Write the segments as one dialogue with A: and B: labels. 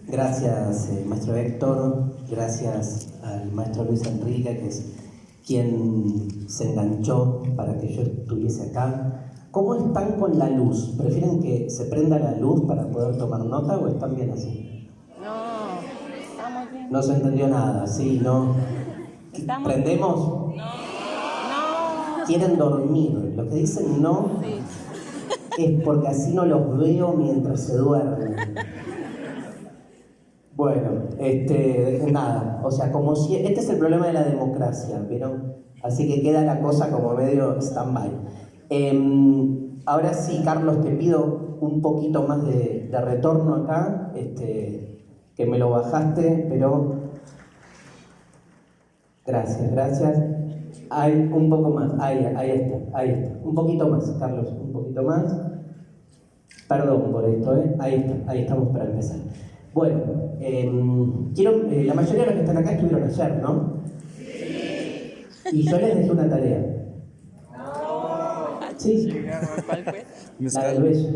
A: Gracias, maestro Héctor, gracias al maestro Luis Enrique, que es quien se enganchó para que yo estuviese acá. ¿Cómo están con la luz? ¿Prefieren que se prenda la luz para poder tomar nota o están bien así?
B: No, estamos bien.
A: No se entendió nada, ¿sí? ¿No? ¿Prendemos?
B: No.
A: ¿Quieren dormir? Lo que dicen no
B: Sí.
A: es porque así no los veo mientras se duermen. Bueno, nada, o sea, como si este es el problema de la democracia, ¿vieron? Así que queda la cosa como medio stand-by. Ahora sí, Carlos, te pido un poquito más de retorno acá, que me lo bajaste, pero gracias. Hay un poco más, ahí está. Un poquito más, Carlos, un poquito más. Perdón por esto, ahí estamos para empezar. Bueno, la mayoría de los que están acá estuvieron ayer, ¿no? Sí. Y yo les dejé una tarea.
B: No.
A: Sí.
B: ¿Cuál fue?
A: La del beso.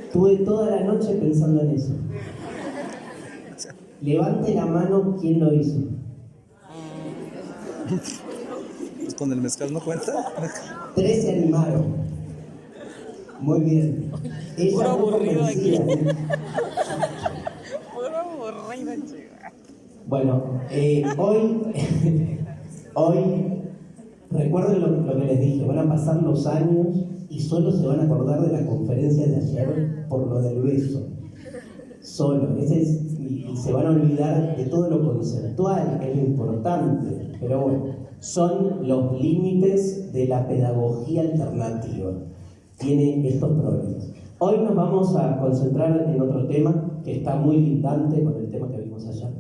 A: Estuve toda la noche pensando en eso. Levante la mano quien lo hizo.
C: Pues con el mezcal no cuenta.
A: 3 se animaron. Muy bien.
B: Puro aburrido aquí.
A: ¿eh?
B: Puro aburrido, chica.
A: Bueno, hoy recuerden lo que les dije, van a pasar los años y solo se van a acordar de la conferencia de ayer por lo del beso. Solo, y se van a olvidar de todo lo conceptual, que es lo importante. Pero bueno, son los límites de la pedagogía alternativa. Tiene estos problemas. Hoy nos vamos a concentrar en otro tema que está muy lindante con el tema que vimos allá,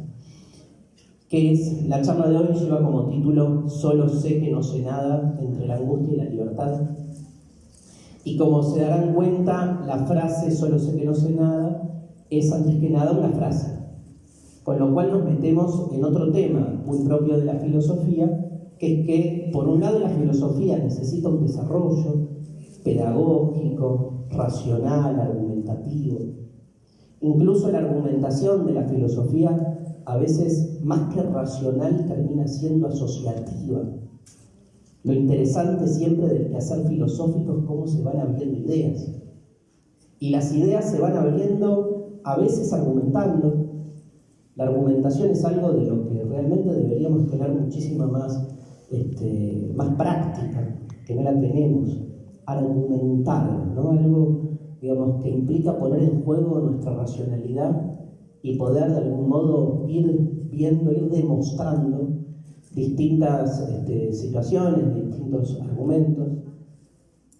A: que es, la charla de hoy lleva como título Solo sé que no sé nada, entre la angustia y la libertad. Y como se darán cuenta, la frase Solo sé que no sé nada es antes que nada una frase, con lo cual nos metemos en otro tema muy propio de la filosofía, que es que por un lado la filosofía necesita un desarrollo pedagógico, racional, argumentativo. Incluso la argumentación de la filosofía a veces más que racional termina siendo asociativa. Lo interesante siempre del quehacer filosófico es cómo se van abriendo ideas. Y las ideas se van abriendo a veces argumentando. La argumentación es algo de lo que realmente deberíamos tener muchísima más práctica, que no la tenemos. Argumentar, ¿no? Algo, digamos, que implica poner en juego nuestra racionalidad y poder de algún modo ir viendo, ir demostrando distintas situaciones, distintos argumentos.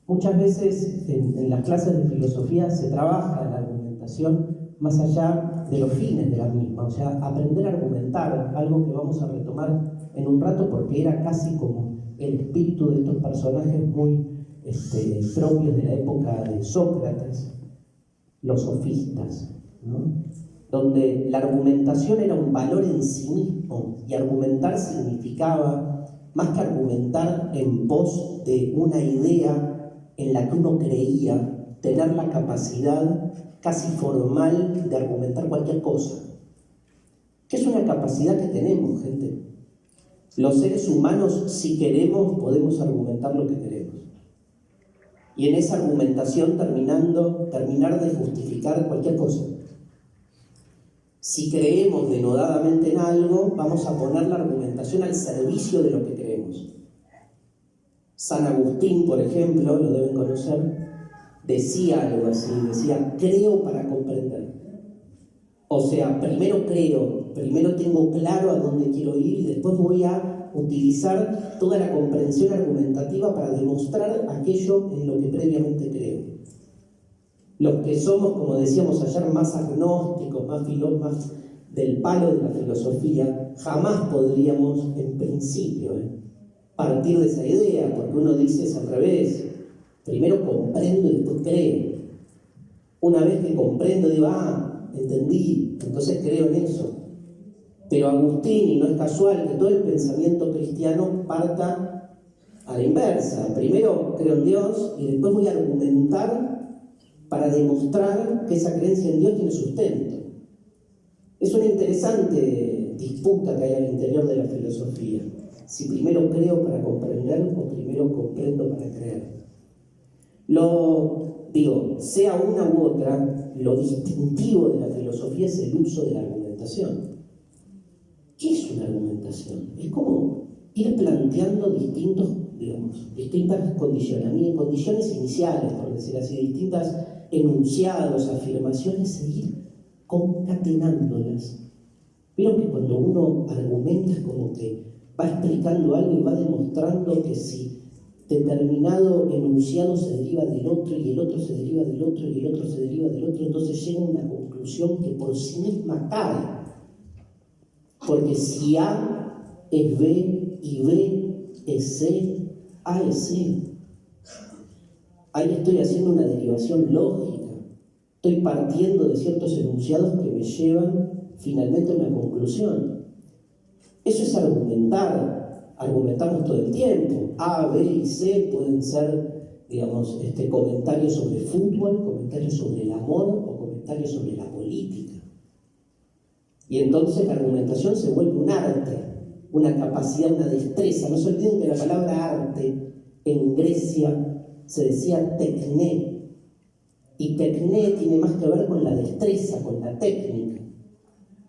A: Muchas veces en las clases de filosofía se trabaja la argumentación más allá de los fines de la misma, o sea, aprender a argumentar, algo que vamos a retomar en un rato porque era casi como el espíritu de estos personajes muy propios de la época de Sócrates, los sofistas, ¿no? Donde la argumentación era un valor en sí mismo y argumentar significaba, más que argumentar en pos de una idea en la que uno creía, tener la capacidad casi formal de argumentar cualquier cosa, que es una capacidad que tenemos, gente. Los seres humanos, si queremos, podemos argumentar lo que queremos. Y en esa argumentación terminar de justificar cualquier cosa. Si creemos denodadamente en algo, vamos a poner la argumentación al servicio de lo que creemos. San Agustín, por ejemplo, lo deben conocer, decía algo así, decía, creo para comprender. O sea, primero creo, primero tengo claro a dónde quiero ir y después voy a utilizar toda la comprensión argumentativa para demostrar aquello en lo que previamente creo. Los que somos, como decíamos ayer, más agnósticos, más del palo de la filosofía, jamás podríamos, en principio, partir de esa idea, porque uno dice es al revés. Primero comprendo y después creo. Una vez que comprendo, digo, entendí, entonces creo en eso. Pero Agustín, y no es casual que todo el pensamiento cristiano parta a la inversa. Primero creo en Dios y después voy a argumentar para demostrar que esa creencia en Dios tiene sustento. Es una interesante disputa que hay al interior de la filosofía. Si primero creo para comprender o primero comprendo para creer. Sea una u otra, lo distintivo de la filosofía es el uso de la argumentación. ¿Qué es una argumentación? Es como ir planteando distintas condiciones iniciales, por decir así, distintas enunciados, afirmaciones, e ir concatenándolas. Vieron que cuando uno argumenta es como que va explicando algo y va demostrando que si determinado enunciado se deriva del otro y el otro se deriva del otro y el otro se deriva del otro, entonces llega a una conclusión que por sí misma cae. Porque si A es B y B es C, A es C. Ahí estoy haciendo una derivación lógica. Estoy partiendo de ciertos enunciados que me llevan finalmente a una conclusión. Eso es argumentar. Argumentamos todo el tiempo. A, B y C pueden ser, comentarios sobre fútbol, comentarios sobre el amor o comentarios sobre la política. Y entonces la argumentación se vuelve un arte, una capacidad, una destreza. No se olviden que la palabra arte en Grecia se decía tecné. Y tecné tiene más que ver con la destreza, con la técnica.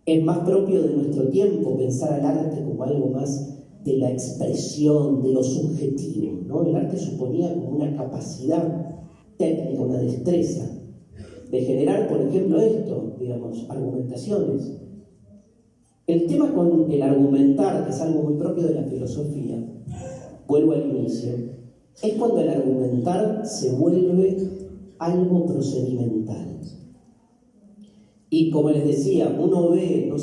A: Es más propio de nuestro tiempo pensar al arte como algo más de la expresión, de lo subjetivo, ¿no? El arte suponía como una capacidad técnica, una destreza de generar, por ejemplo, argumentaciones. El tema con el argumentar, que es algo muy propio de la filosofía, vuelvo al inicio, es cuando el argumentar se vuelve algo procedimental. Y como les decía, uno ve,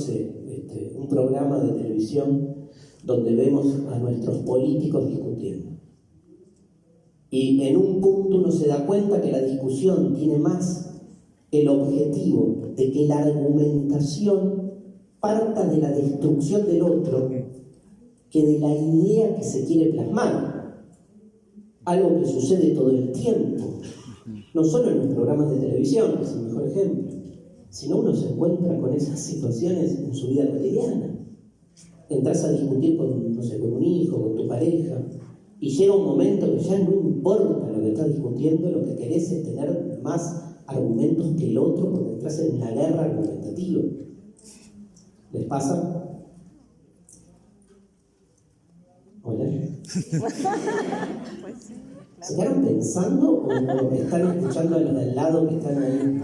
A: un programa de televisión donde vemos a nuestros políticos discutiendo. Y en un punto uno se da cuenta que la discusión tiene más el objetivo de que la argumentación parta de la destrucción del otro que de la idea que se quiere plasmar. Algo que sucede todo el tiempo, no solo en los programas de televisión, que es el mejor ejemplo, sino uno se encuentra con esas situaciones en su vida cotidiana. Entras a discutir con un hijo, con tu pareja, y llega un momento que ya no importa lo que estás discutiendo, lo que querés es tener más argumentos que el otro porque entras en una guerra argumentativa. ¿Les pasa? ¿Hola? ¿Se quedaron pensando o están escuchando a los de al lado que están ahí?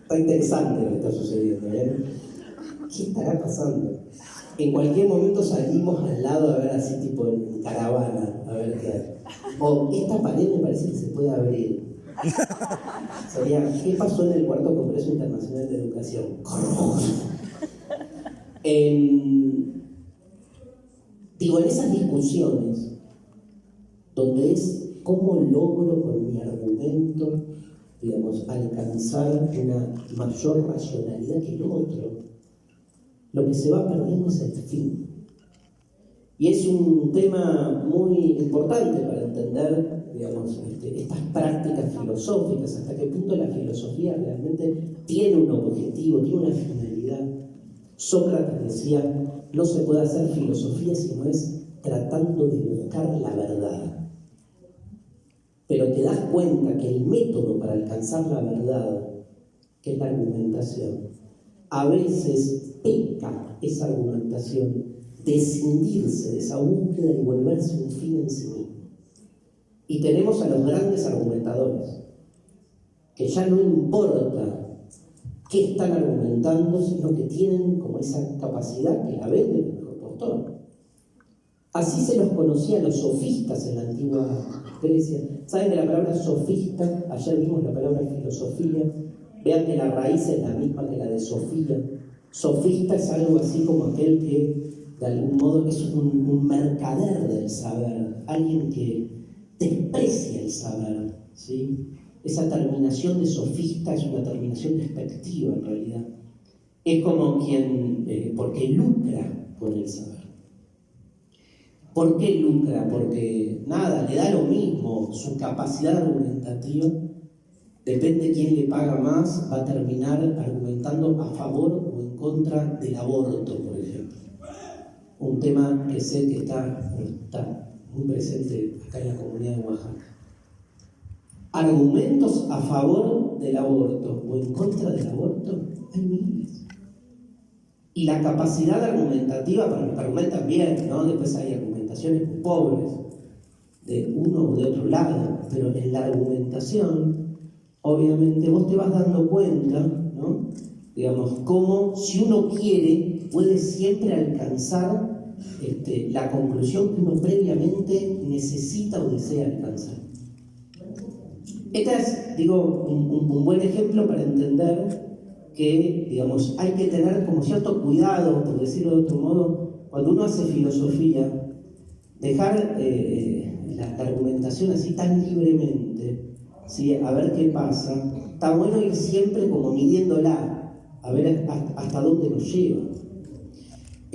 A: Está interesante lo que está sucediendo, ¿eh? ¿Qué estará pasando? En cualquier momento salimos al lado a ver así tipo en caravana, a ver qué hay. O esta pared me parece que se puede abrir. Sería, ¿qué pasó en el cuarto Congreso Internacional de Educación? En esas discusiones, donde es cómo logro con mi argumento, alcanzar una mayor racionalidad que el otro, lo que se va perdiendo es el fin. Y es un tema muy importante para entender, estas prácticas filosóficas, hasta qué punto la filosofía realmente tiene un objetivo, tiene una finalidad. Sócrates decía, no se puede hacer filosofía si no es tratando de buscar la verdad. Pero te das cuenta que el método para alcanzar la verdad, que es la argumentación, a veces peca esa argumentación de escindirse de esa búsqueda y volverse un fin en sí mismo. Y tenemos a los grandes argumentadores, que ya no importa qué están argumentando, sino que tienen como esa capacidad que la ven del mejor postor. Así se los conocía a los sofistas en la antigua Grecia. ¿Saben que la palabra sofista, ayer vimos la palabra filosofía, vean que la raíz es la misma que la de Sofía? Sofista es algo así como aquel que de algún modo es un mercader del saber, alguien que desprecia el saber, ¿sí? Esa terminación de sofista es una terminación despectiva en realidad. Es como quien, porque lucra con el saber. ¿Por qué lucra? Porque le da lo mismo su capacidad argumentativa depende quién le paga más, va a terminar argumentando a favor o en contra del aborto, por ejemplo. Un tema que sé que está muy presente acá en la comunidad de Oaxaca. Argumentos a favor del aborto o en contra del aborto, hay miles. Y la capacidad argumentativa, para los que argumentan bien, ¿no? Después hay argumentaciones muy pobres, de uno o de otro lado, pero en la argumentación, obviamente vos te vas dando cuenta, ¿no? Digamos, cómo si uno quiere, puede siempre alcanzar la conclusión que uno previamente necesita o desea alcanzar. Este es, digo, un buen ejemplo para entender que, digamos, hay que tener como cierto cuidado, por decirlo de otro modo, cuando uno hace filosofía, dejar la argumentación así tan libremente, ¿sí? A ver qué pasa. Está bueno ir siempre como midiéndola, a ver hasta dónde nos lleva.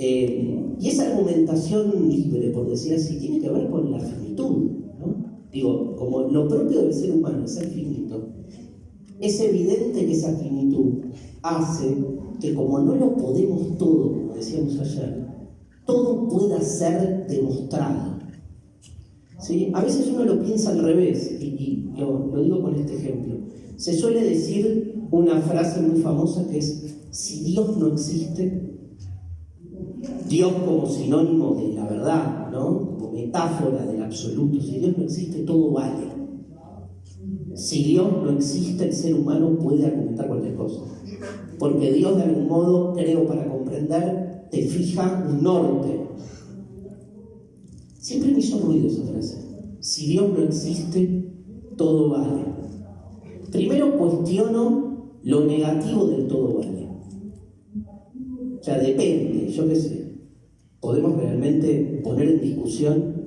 A: Y esa argumentación libre, por decir así, tiene que ver con la finitud, ¿no? Digo, como lo propio del ser humano es ser finito, es evidente que esa finitud hace que, como no lo podemos todo, como decíamos ayer, todo pueda ser demostrado. ¿Sí? A veces uno lo piensa al revés, y lo digo con este ejemplo. Se suele decir una frase muy famosa que es: si Dios no existe, Dios como sinónimo de la verdad, ¿no? Como metáfora del absoluto, si Dios no existe, todo vale. Si Dios no existe, el ser humano puede argumentar cualquier cosa. Porque Dios, de algún modo, creo, para comprender, te fija un norte. Siempre me hizo ruido esa frase. Si Dios no existe, todo vale. Primero cuestiono lo negativo del todo vale. O sea, depende, yo qué sé. Podemos realmente poner en discusión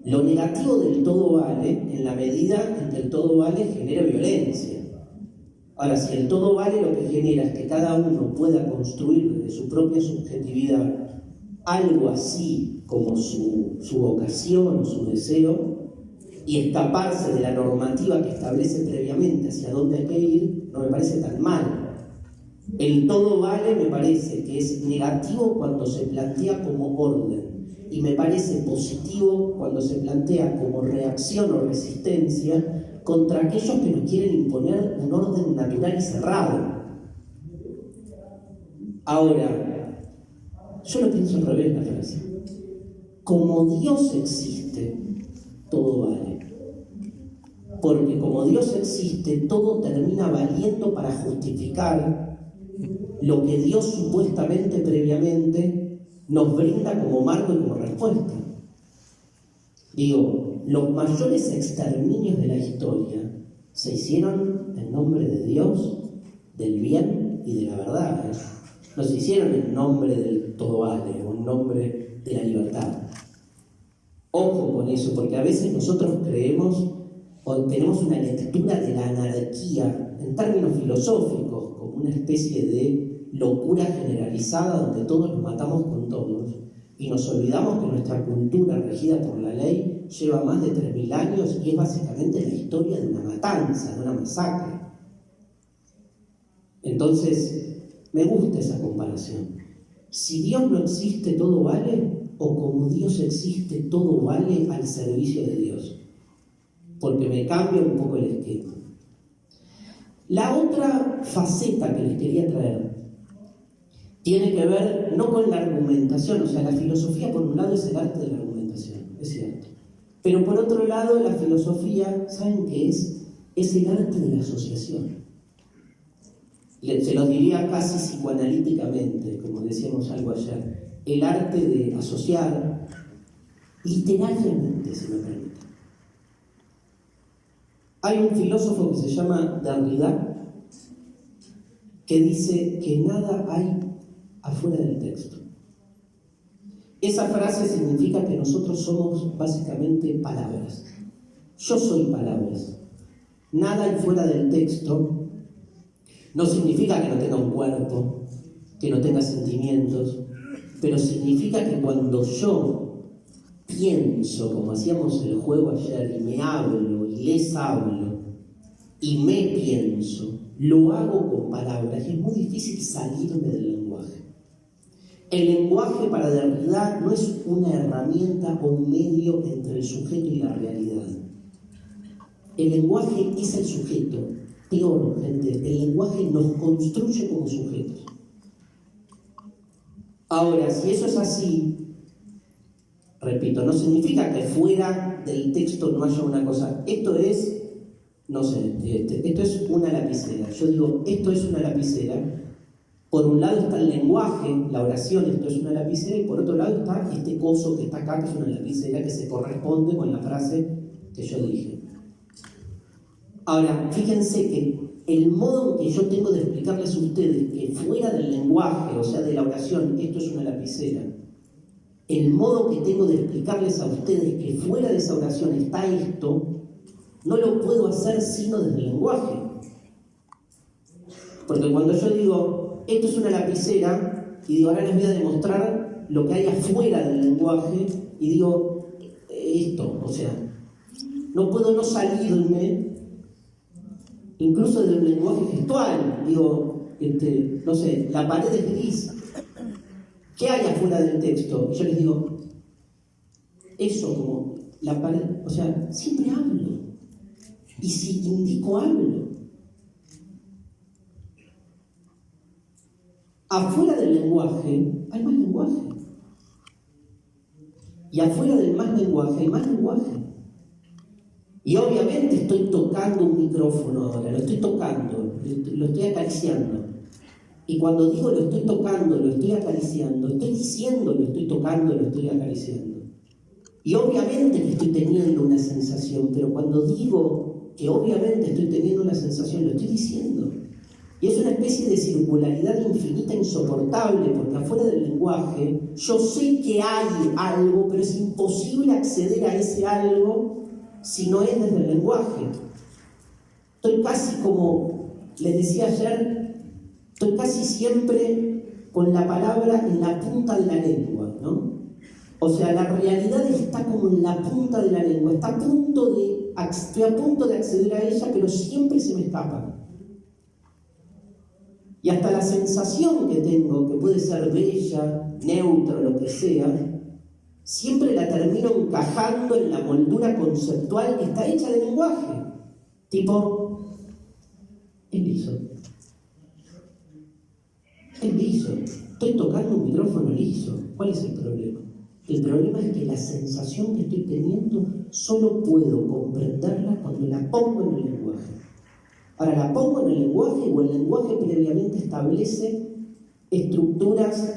A: lo negativo del todo vale en la medida en que el todo vale genera violencia. Ahora, si el todo vale lo que genera es que cada uno pueda construir desde su propia subjetividad algo así como su vocación o su deseo, y escaparse de la normativa que establece previamente hacia dónde hay que ir, no me parece tan mal. El todo vale me parece que es negativo cuando se plantea como orden, y me parece positivo cuando se plantea como reacción o resistencia contra aquellos que nos quieren imponer un orden natural y cerrado. Ahora, yo lo pienso al revés la frase. Como Dios existe, todo vale. Porque como Dios existe, todo termina valiendo para justificar lo que Dios supuestamente previamente nos brinda como marco y como respuesta. Digo, los mayores exterminios de la historia se hicieron en nombre de Dios, del bien y de la verdad. No se hicieron en nombre del todo vale o en nombre de la libertad. Ojo con eso, porque a veces nosotros creemos o tenemos una lectura de la anarquía en términos filosóficos, como una especie de locura generalizada donde todos nos matamos con todos, y nos olvidamos que nuestra cultura regida por la ley lleva más de 3.000 años y es básicamente la historia de una matanza, de una masacre. Entonces, me gusta esa comparación. Si Dios no existe, ¿todo vale? O como Dios existe, todo vale al servicio de Dios. Porque me cambia un poco el esquema. La otra faceta que les quería traer tiene que ver no con la argumentación, o sea, la filosofía por un lado es el arte de la argumentación, es cierto. Pero por otro lado, la filosofía, ¿saben qué es? Es el arte de la asociación. Se los diría casi psicoanalíticamente, como decíamos algo ayer. El arte de asociar literariamente, si me permite. Hay un filósofo que se llama Derrida que dice que nada hay afuera del texto. Esa frase significa que nosotros somos básicamente palabras. Yo soy palabras. Nada hay fuera del texto. No significa que no tenga un cuerpo, que no tenga sentimientos, pero significa que cuando yo pienso, como hacíamos el juego ayer, y me hablo y les hablo, y me pienso, lo hago con palabras y es muy difícil salirme del lenguaje. El lenguaje para Derrida no es una herramienta o un medio entre el sujeto y la realidad. El lenguaje es el sujeto. Peor, gente, el lenguaje nos construye como sujetos. Ahora, si eso es así, repito, no significa que fuera del texto no haya una cosa. Esto es, no sé, esto es una lapicera. Yo digo, esto es una lapicera. Por un lado está el lenguaje, la oración, esto es una lapicera, y por otro lado está este coso que está acá, que es una lapicera, que se corresponde con la frase que yo dije. Ahora, fíjense que el modo en que yo tengo de explicarles a ustedes que fuera del lenguaje, o sea, de la oración, esto es una lapicera, el modo que tengo de explicarles a ustedes que fuera de esa oración está esto, no lo puedo hacer sino desde el lenguaje. Porque cuando yo digo, esto es una lapicera, y digo, ahora les voy a demostrar lo que hay afuera del lenguaje, y digo, esto, o sea, no puedo no salirme, incluso del lenguaje gestual. Digo, no sé, la pared es gris. ¿Qué hay afuera del texto? Y yo les digo, eso, como la pared, o sea, siempre hablo. Y si indico, hablo. Afuera del lenguaje hay más lenguaje. Y afuera del más lenguaje hay más lenguaje. Y obviamente estoy tocando un micrófono ahora, lo estoy tocando, lo estoy acariciando. Y cuando digo lo estoy tocando, lo estoy acariciando, estoy diciendo lo estoy tocando, lo estoy acariciando. Y obviamente que estoy teniendo una sensación, pero cuando digo que obviamente estoy teniendo una sensación, lo estoy diciendo. Y es una especie de circularidad infinita insoportable, porque afuera del lenguaje yo sé que hay algo, pero es imposible acceder a ese algo si no es desde el lenguaje. Estoy casi como, les decía ayer, estoy casi siempre con la palabra en la punta de la lengua, ¿no? O sea, la realidad está como en la punta de la lengua, estoy a punto de acceder a ella, pero siempre se me escapa. Y hasta la sensación que tengo, que puede ser bella, neutra, lo que sea, siempre la termino encajando en la moldura conceptual que está hecha de lenguaje. Tipo, es liso. Es liso. Estoy tocando un micrófono liso. ¿Cuál es el problema? El problema es que la sensación que estoy teniendo solo puedo comprenderla cuando la pongo en el lenguaje. Ahora, la pongo en el lenguaje o el lenguaje previamente establece estructuras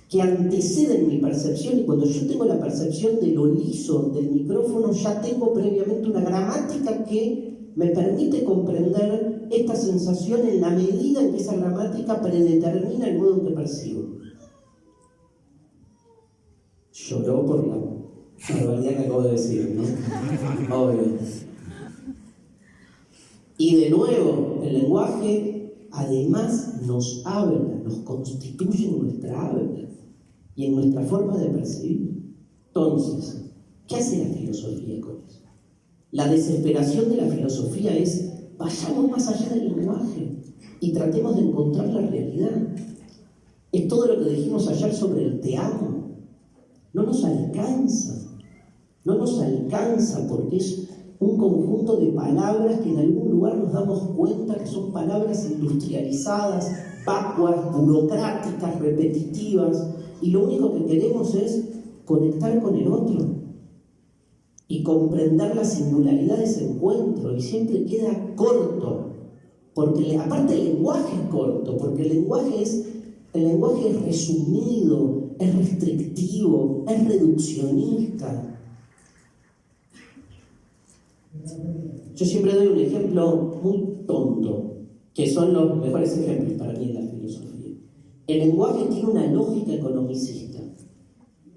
A: que anteceden mi percepción, y cuando yo tengo la percepción de lo liso del micrófono, ya tengo previamente una gramática que me permite comprender esta sensación en la medida en que esa gramática predetermina el modo en que percibo. Lloró por la barbaridad que acabo de decir, ¿no? Obvio. Y de nuevo, el lenguaje además nos habla, nos constituye en nuestra habla y en nuestra forma de percibir. Entonces, ¿qué hace la filosofía con eso? La desesperación de la filosofía es, vayamos más allá del lenguaje y tratemos de encontrar la realidad. Es todo lo que dijimos ayer sobre el te amo. No nos alcanza porque es un conjunto de palabras que en algún lugar nos damos cuenta que son palabras industrializadas, vacuas, burocráticas, repetitivas, y lo único que queremos es conectar con el otro y comprender la singularidad de ese encuentro, y siempre queda corto, porque aparte el lenguaje es corto, porque el lenguaje es resumido, es restrictivo, es reduccionista. Yo siempre doy un ejemplo muy tonto, que son los mejores ejemplos para mí en la filosofía. El lenguaje tiene una lógica economicista.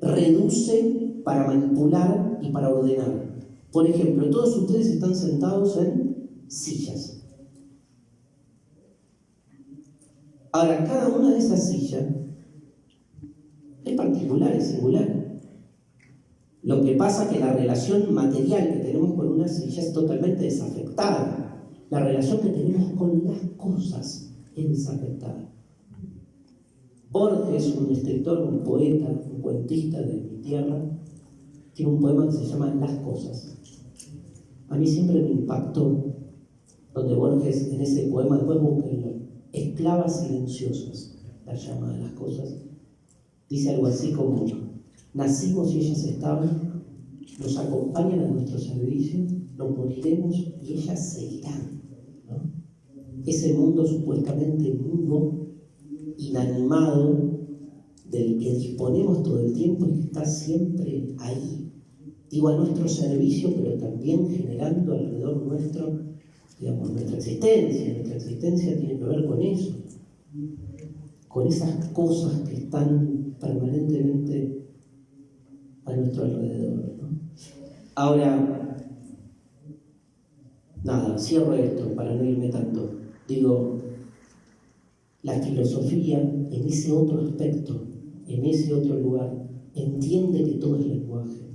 A: Reduce para manipular y para ordenar. Por ejemplo, todos ustedes están sentados en sillas. Ahora, cada una de esas sillas es particular, es singular. Lo que pasa es que la relación material que tenemos con una silla es totalmente desafectada. La relación que tenemos con las cosas es desafectada. Borges, un escritor, un poeta, un cuentista de mi tierra, tiene un poema que se llama Las cosas. A mí siempre me impactó, donde Borges en ese poema, después búsquenlo, esclavas silenciosas, la llama de las cosas, dice algo así como: nacimos y ellas estaban, nos acompañan a nuestro servicio, nos moriremos y ellas seguirán, ¿no? Ese mundo supuestamente mudo, inanimado, del que disponemos todo el tiempo y que está siempre ahí, digo, a nuestro servicio, pero también generando alrededor nuestro, digamos, nuestra existencia. Nuestra existencia tiene que ver con eso, con esas cosas que están permanentemente a nuestro alrededor, ¿no? Ahora, nada, cierro esto para no irme tanto. Digo, la filosofía en ese otro aspecto, en ese otro lugar, entiende que todo es lenguaje.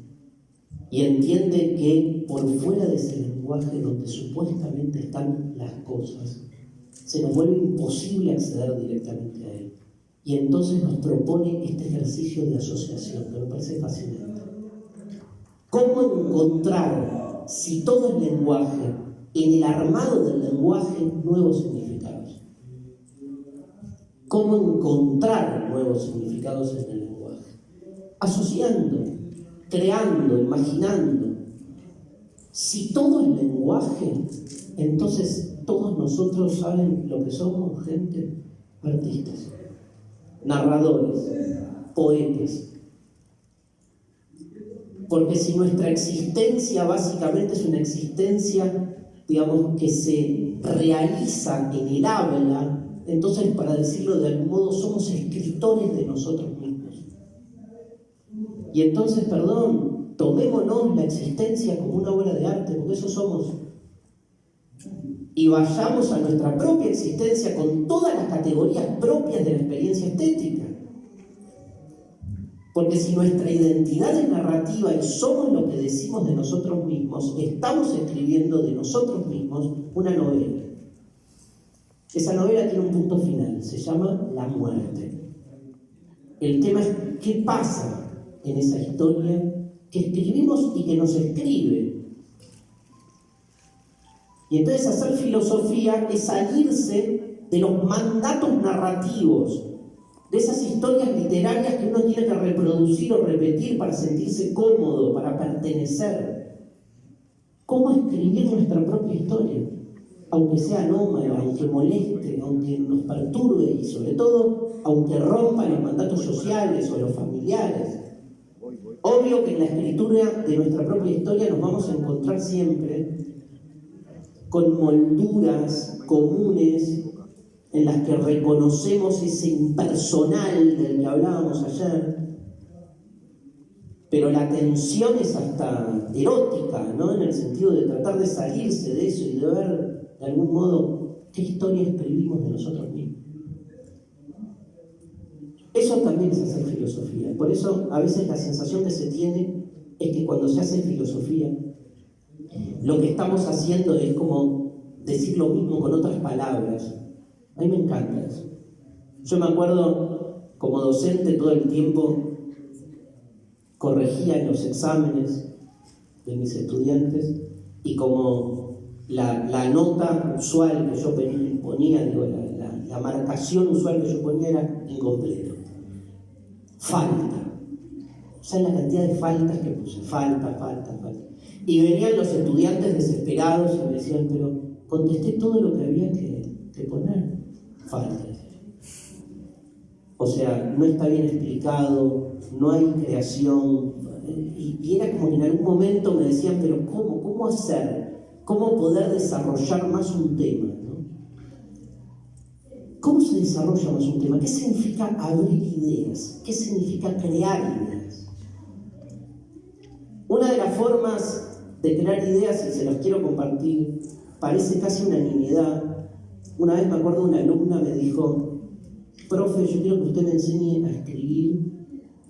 A: Y entiende que por fuera de ese lenguaje donde supuestamente están las cosas, se nos vuelve imposible acceder directamente a él. Y entonces nos propone este ejercicio de asociación, que me parece fascinante. ¿Cómo encontrar, si todo es lenguaje, en el armado del lenguaje nuevos significados? ¿Cómo encontrar nuevos significados en el lenguaje? Asociando, creando, imaginando. Si todo es lenguaje, entonces todos nosotros, ¿saben lo que somos? Gente, artistas, narradores, poetas. Porque si nuestra existencia básicamente es una existencia, digamos, que se realiza en el habla, entonces, para decirlo de algún modo, somos escritores de nosotros mismos. Y entonces, perdón, tomémonos la existencia como una obra de arte, porque eso somos. Y vayamos a nuestra propia existencia con todas las categorías propias de la experiencia estética. Porque si nuestra identidad es narrativa y somos lo que decimos de nosotros mismos, estamos escribiendo de nosotros mismos una novela. Esa novela tiene un punto final, se llama la muerte. El tema es qué pasa en esa historia que escribimos y que nos escribe. Y entonces hacer filosofía es salirse de los mandatos narrativos, de esas historias literarias que uno tiene que reproducir o repetir para sentirse cómodo, para pertenecer. ¿Cómo escribir nuestra propia historia? Aunque sea anómala, aunque moleste, aunque nos perturbe y sobre todo, aunque rompa los mandatos sociales o los familiares. Obvio que en la escritura de nuestra propia historia nos vamos a encontrar siempre con molduras comunes en las que reconocemos ese impersonal del que hablábamos ayer, pero la tensión es hasta erótica, ¿no? En el sentido de tratar de salirse de eso y de ver de algún modo qué historia escribimos de nosotros mismos. Eso también es hacer filosofía. Por eso a veces la sensación que se tiene es que cuando se hace filosofía, lo que estamos haciendo es como decir lo mismo con otras palabras. A mí me encanta eso. Yo me acuerdo, como docente todo el tiempo, corregía en los exámenes de mis estudiantes y como la nota usual que yo ponía, digo, la marcación usual que yo ponía era incompleto. Falta. O sea, la cantidad de faltas que puse. Falta. Y venían los estudiantes desesperados y me decían, pero contesté todo lo que había que poner. Falta. O sea, no está bien explicado, no hay creación. Y era como que en algún momento me decían, pero ¿cómo hacer? ¿Cómo poder desarrollar más un tema? ¿No? ¿Cómo se desarrolla más un tema? ¿Qué significa abrir ideas? ¿Qué significa crear ideas? Una de las formas de crear ideas, y se las quiero compartir, parece casi una nimiedad. Una vez me acuerdo una alumna me dijo, profe, yo quiero que usted me enseñe a escribir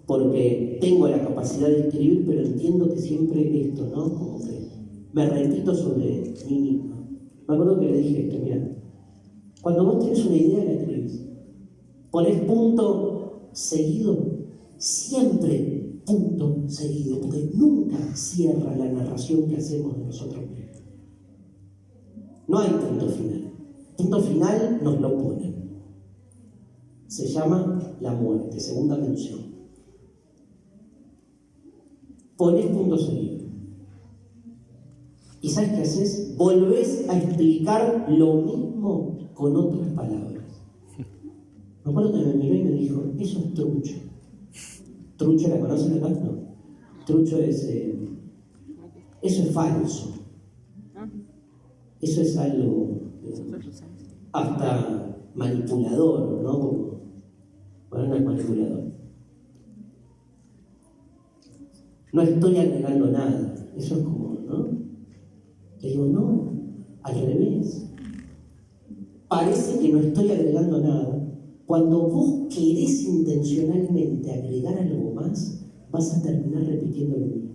A: porque tengo la capacidad de escribir, pero entiendo que siempre esto, ¿no? Como que me repito sobre mí misma. Me acuerdo que le dije esto, mira, cuando vos tenés una idea la escribís, ponés punto seguido, siempre punto seguido, porque nunca cierra la narración que hacemos de nosotros mismos. No hay punto final. Punto final nos lo ponen. Se llama la muerte, segunda mención. Ponés punto seguido. ¿Y sabes qué haces? Volvés a explicar lo mismo con otras palabras. Me acuerdo que me miró y me dijo, eso es trucho. ¿Trucho la conocen acá? No. Trucho es... eso es falso. Eso es algo hasta manipulador, ¿no? Bueno, no es manipulador. No estoy agregando nada. Eso es como, ¿no? Le digo, no, al revés. Parece que no estoy agregando nada. Cuando vos querés intencionalmente agregar algo más, vas a terminar repitiendo lo mismo.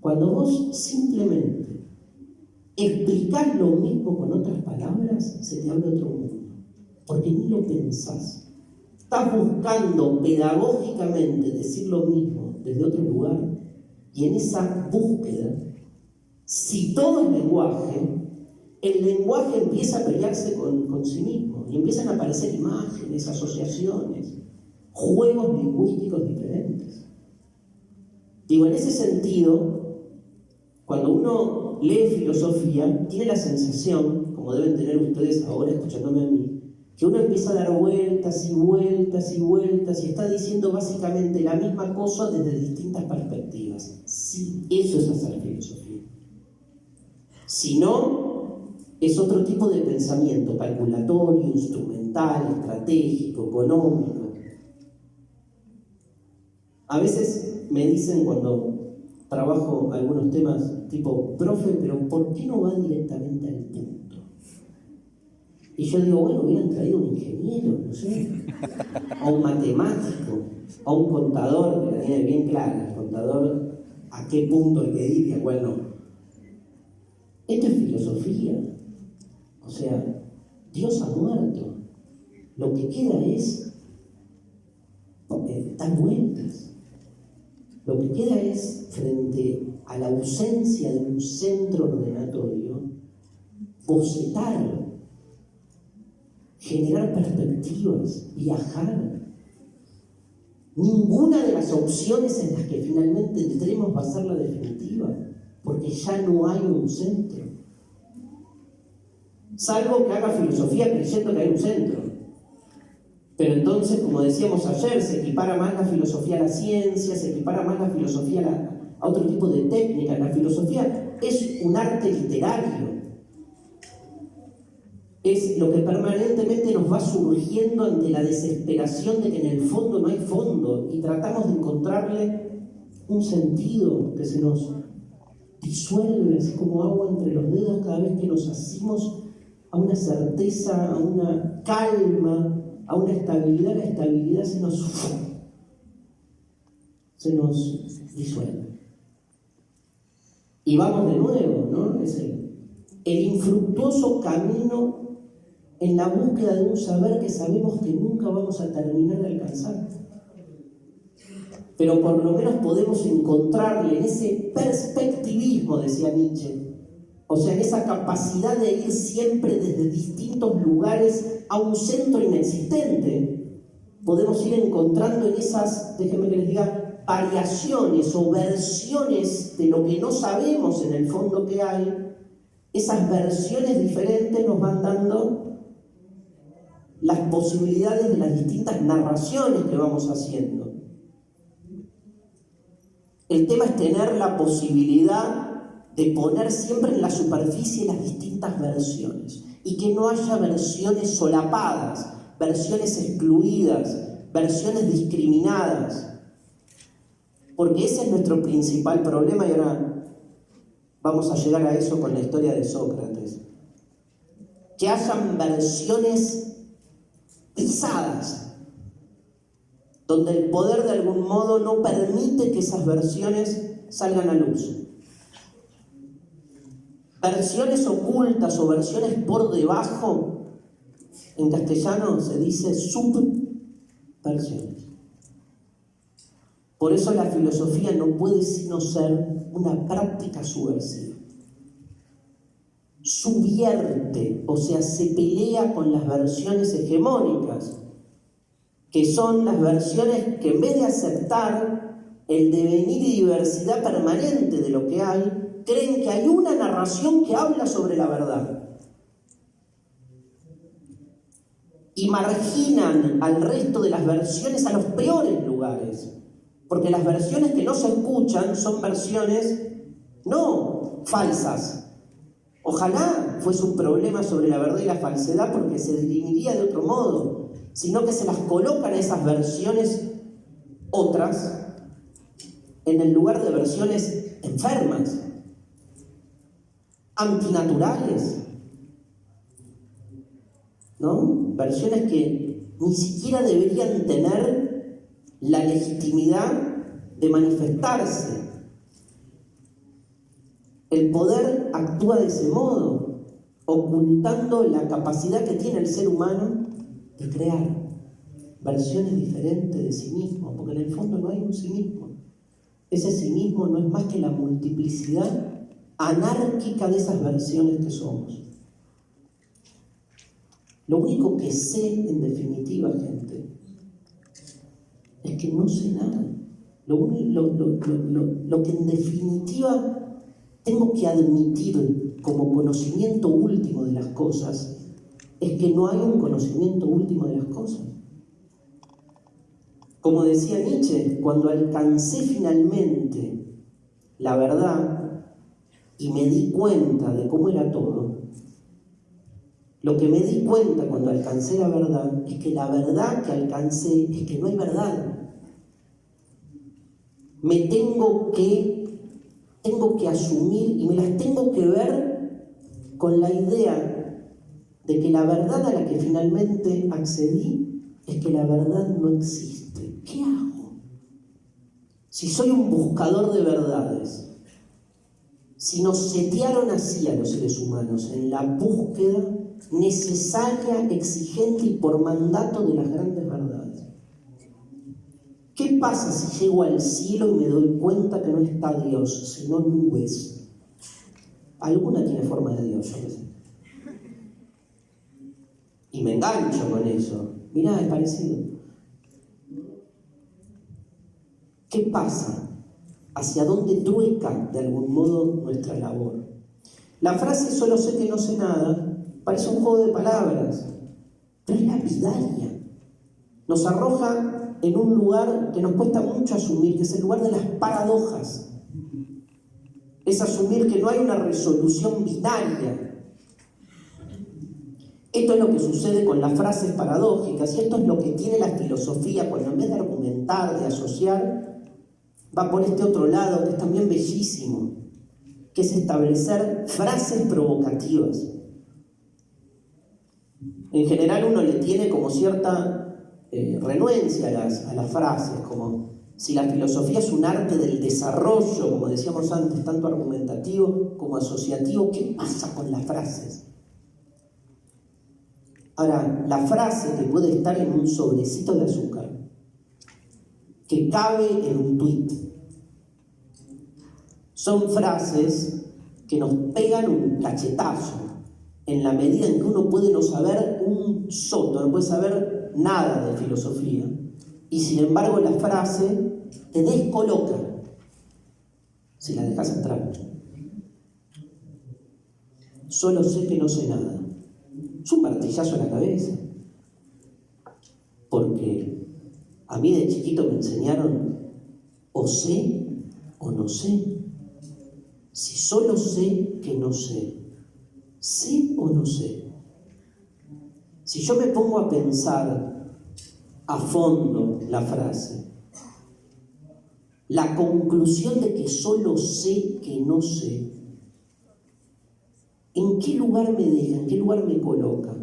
A: Cuando vos simplemente explicás lo mismo con otras palabras, se te abre otro mundo. Porque ni lo pensás. Estás buscando pedagógicamente decir lo mismo desde otro lugar, y en esa búsqueda, si todo es lenguaje, el lenguaje empieza a pelearse con sí mismo y empiezan a aparecer imágenes, asociaciones, juegos lingüísticos diferentes. Digo, en ese sentido, cuando uno lee filosofía, tiene la sensación, como deben tener ustedes ahora escuchándome a mí, que uno empieza a dar vueltas y vueltas y vueltas y está diciendo básicamente la misma cosa desde distintas perspectivas. Sí, eso es hacer filosofía. Si no, es otro tipo de pensamiento calculatorio, instrumental, estratégico, económico. A veces me dicen cuando trabajo algunos temas tipo, profe, pero ¿por qué no va directamente al punto? Y yo digo, bueno, hubieran traído un ingeniero, no sé, o un matemático, o un contador, que la tiene bien clara, el contador a qué punto hay que ir y a cuál no. Esto es filosofía. O sea, Dios ha muerto. Lo que queda es dar vueltas. Lo que queda es, frente a la ausencia de un centro ordenatorio, bocetar, generar perspectivas, viajar. Ninguna de las opciones en las que finalmente entremos va a ser la definitiva, porque ya no hay un centro. Salvo que haga filosofía creyendo que hay un centro. Pero entonces, como decíamos ayer, se equipara más la filosofía a la ciencia, se equipara más la filosofía a otro tipo de técnicas. La filosofía es un arte literario. Es lo que permanentemente nos va surgiendo ante la desesperación de que en el fondo no hay fondo y tratamos de encontrarle un sentido que se nos disuelve así como agua entre los dedos cada vez que nos asimos a una certeza, a una calma, a una estabilidad. La estabilidad se nos disuelve. Y vamos de nuevo, ¿no? Es el infructuoso camino en la búsqueda de un saber que sabemos que nunca vamos a terminar de alcanzar. Pero por lo menos podemos encontrarle en ese perspectivismo, decía Nietzsche, o sea, en esa capacidad de ir siempre desde distintos lugares a un centro inexistente. Podemos ir encontrando en esas, déjenme que les diga, variaciones o versiones de lo que no sabemos en el fondo que hay. Esas versiones diferentes nos van dando las posibilidades de las distintas narraciones que vamos haciendo. El tema es tener la posibilidad de poner siempre en la superficie las distintas versiones y que no haya versiones solapadas, versiones excluidas, versiones discriminadas, porque ese es nuestro principal problema. Y ahora vamos a llegar a eso con la historia de Sócrates. Que hayan versiones pesadas, donde el poder de algún modo no permite que esas versiones salgan a luz. versiones ocultas o versiones por debajo, en castellano se dice subversiones. Por eso la filosofía no puede sino ser una práctica subversiva. Subvierte, o sea, se pelea con las versiones hegemónicas, que son las versiones que en vez de aceptar el devenir y diversidad permanente de lo que hay, creen que hay una narración que habla sobre la verdad. Y marginan al resto de las versiones a los peores lugares. Porque las versiones que no se escuchan son versiones no falsas. Ojalá fuese un problema sobre la verdad y la falsedad porque se dirimiría de otro modo, sino que se las colocan esas versiones otras en el lugar de versiones enfermas, antinaturales, ¿no? Versiones que ni siquiera deberían tener la legitimidad de manifestarse. El poder actúa de ese modo, ocultando la capacidad que tiene el ser humano de crear versiones diferentes de sí mismo, porque en el fondo no hay un sí mismo. Ese sí mismo no es más que la multiplicidad anárquica de esas versiones que somos. Lo único que sé, en definitiva, gente, es que no sé nada. Lo que en definitiva tengo que admitir como conocimiento último de las cosas es que no hay un conocimiento último de las cosas. Como decía Nietzsche, cuando alcancé finalmente la verdad y me di cuenta de cómo era todo, lo que me di cuenta cuando alcancé la verdad es que la verdad que alcancé es que no hay verdad. Me tengo que asumir y me las tengo que ver con la idea de que la verdad a la que finalmente accedí es que la verdad no existe. ¿Qué hago? Si soy un buscador de verdades, si nos setearon así a los seres humanos en la búsqueda necesaria, exigente y por mandato de las grandes verdades, ¿qué pasa si llego al cielo y me doy cuenta que no está Dios, sino nubes? Alguna tiene forma de Dios, yo qué sé. Y me engancho con eso. Mirá, es parecido. ¿Qué pasa? ¿Hacia dónde trueca de algún modo nuestra labor? La frase "solo sé que no sé nada" parece un juego de palabras, pero es lapidaria. Nos arroja en un lugar que nos cuesta mucho asumir, que es el lugar de las paradojas. Es asumir que no hay una resolución binaria. Esto es lo que sucede con las frases paradójicas, y esto es lo que tiene la filosofía cuando en vez de argumentar, de asociar, va por este otro lado que es también bellísimo, que es establecer frases provocativas. En general uno le tiene como cierta renuencia a las frases, como si la filosofía es un arte del desarrollo, como decíamos antes, tanto argumentativo como asociativo. ¿Qué pasa con las frases? Ahora, la frase que puede estar en un sobrecito de azúcar, que cabe en un tuit, son frases que nos pegan un cachetazo, en la medida en que uno puede no saber un soto, no puede saber nada de filosofía, y sin embargo la frase te descoloca si la dejas entrar. Solo sé que no sé nada. Es un martillazo en la cabeza, porque a mí de chiquito me enseñaron o sé o no sé. Si solo sé que no sé, ¿sé o no sé? Si yo me pongo a pensar a fondo la frase, la conclusión de que solo sé que no sé, ¿en qué lugar me deja? ¿En qué lugar me coloca?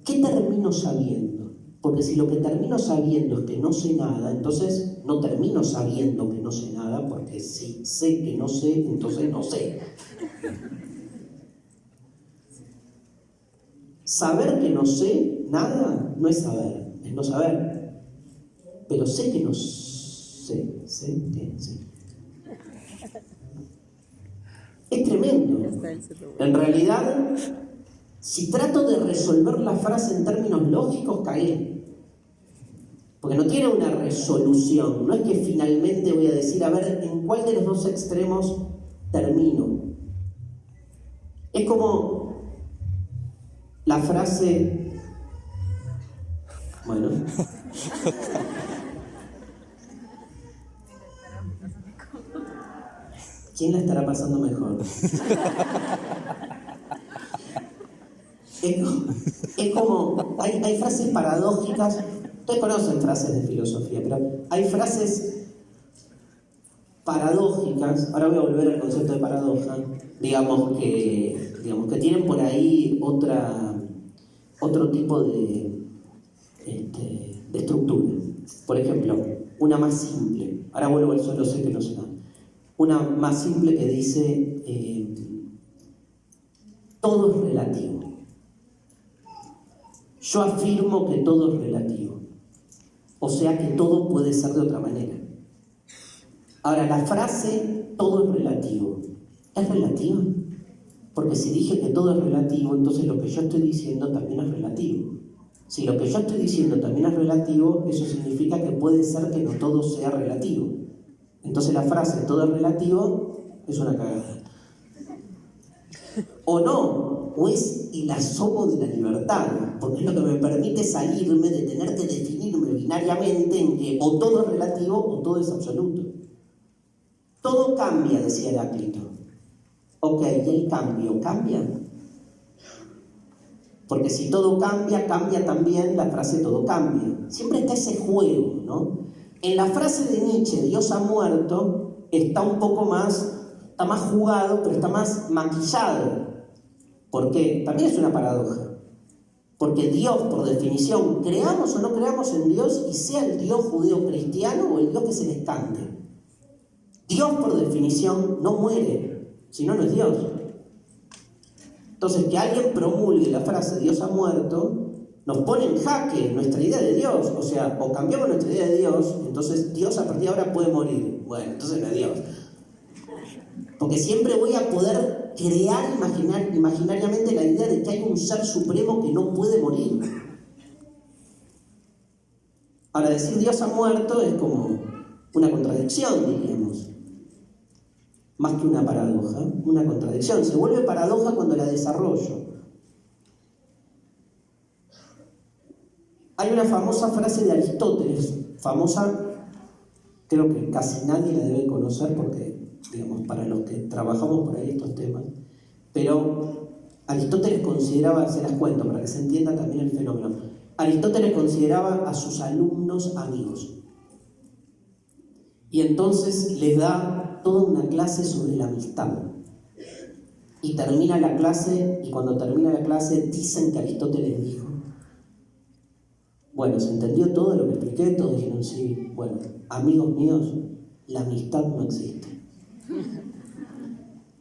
A: ¿Qué termino sabiendo? Porque si lo que termino sabiendo es que no sé nada, entonces no termino sabiendo que no sé nada, porque si sé que no sé, entonces no sé. Saber que no sé nada no es saber, es no saber. Pero sé que no sé, sé. Es tremendo. En realidad, si trato de resolver la frase en términos lógicos, cagué. Porque no tiene una resolución. No es que finalmente voy a decir, a ver, ¿en cuál de los dos extremos termino? Es como la frase... Bueno... ¿Quién la estará pasando mejor? Es como, hay frases paradójicas. Ustedes conocen frases de filosofía, pero hay frases paradójicas. Ahora voy a volver al concepto de paradoja. Digamos que tienen por ahí otro tipo de estructura. Por ejemplo, una más simple. Ahora vuelvo al solo sé que no sé nada. Una más simple que dice todo es relativo. Yo afirmo que todo es relativo. O sea que todo puede ser de otra manera. Ahora, la frase todo es relativo, ¿es relativa? Porque si dije que todo es relativo, entonces lo que yo estoy diciendo también es relativo. Si lo que yo estoy diciendo también es relativo, eso significa que puede ser que no todo sea relativo. Entonces la frase todo es relativo es una cagada. O no, o es el asomo de la libertad, porque es lo que me permite salirme de tener que definirme binariamente en que o todo es relativo o todo es absoluto. Todo cambia, decía Heráclito. Ok, ¿y el cambio cambia? Porque si todo cambia, cambia también la frase todo cambia. Siempre está ese juego, ¿no? En la frase de Nietzsche, Dios ha muerto, está más jugado, pero está más maquillado. ¿Por qué? También es una paradoja. Porque Dios, por definición, creamos o no creamos en Dios, y sea el Dios judeo-cristiano o el Dios que se les cante, Dios, por definición, no muere, si no, no es Dios. Entonces, que alguien promulgue la frase Dios ha muerto nos pone en jaque nuestra idea de Dios. O sea, o cambiamos nuestra idea de Dios, entonces Dios a partir de ahora puede morir. Bueno, entonces no es Dios. Porque siempre voy a poder crear imaginariamente la idea de que hay un ser supremo que no puede morir. Ahora, decir Dios ha muerto es como una contradicción, diríamos. Más que una paradoja, una contradicción. Se vuelve paradoja cuando la desarrollo. Hay una famosa frase de Aristóteles, famosa, creo que casi nadie la debe conocer porque, digamos, para los que trabajamos por ahí estos temas, pero Aristóteles consideraba, se las cuento para que se entienda también el fenómeno, Aristóteles consideraba a sus alumnos amigos. Y entonces les da toda una clase sobre la amistad. Y termina la clase, y cuando termina la clase dicen que Aristóteles dijo. Bueno, ¿se entendió todo lo que expliqué? Todos dijeron sí. Bueno, amigos míos, la amistad no existe.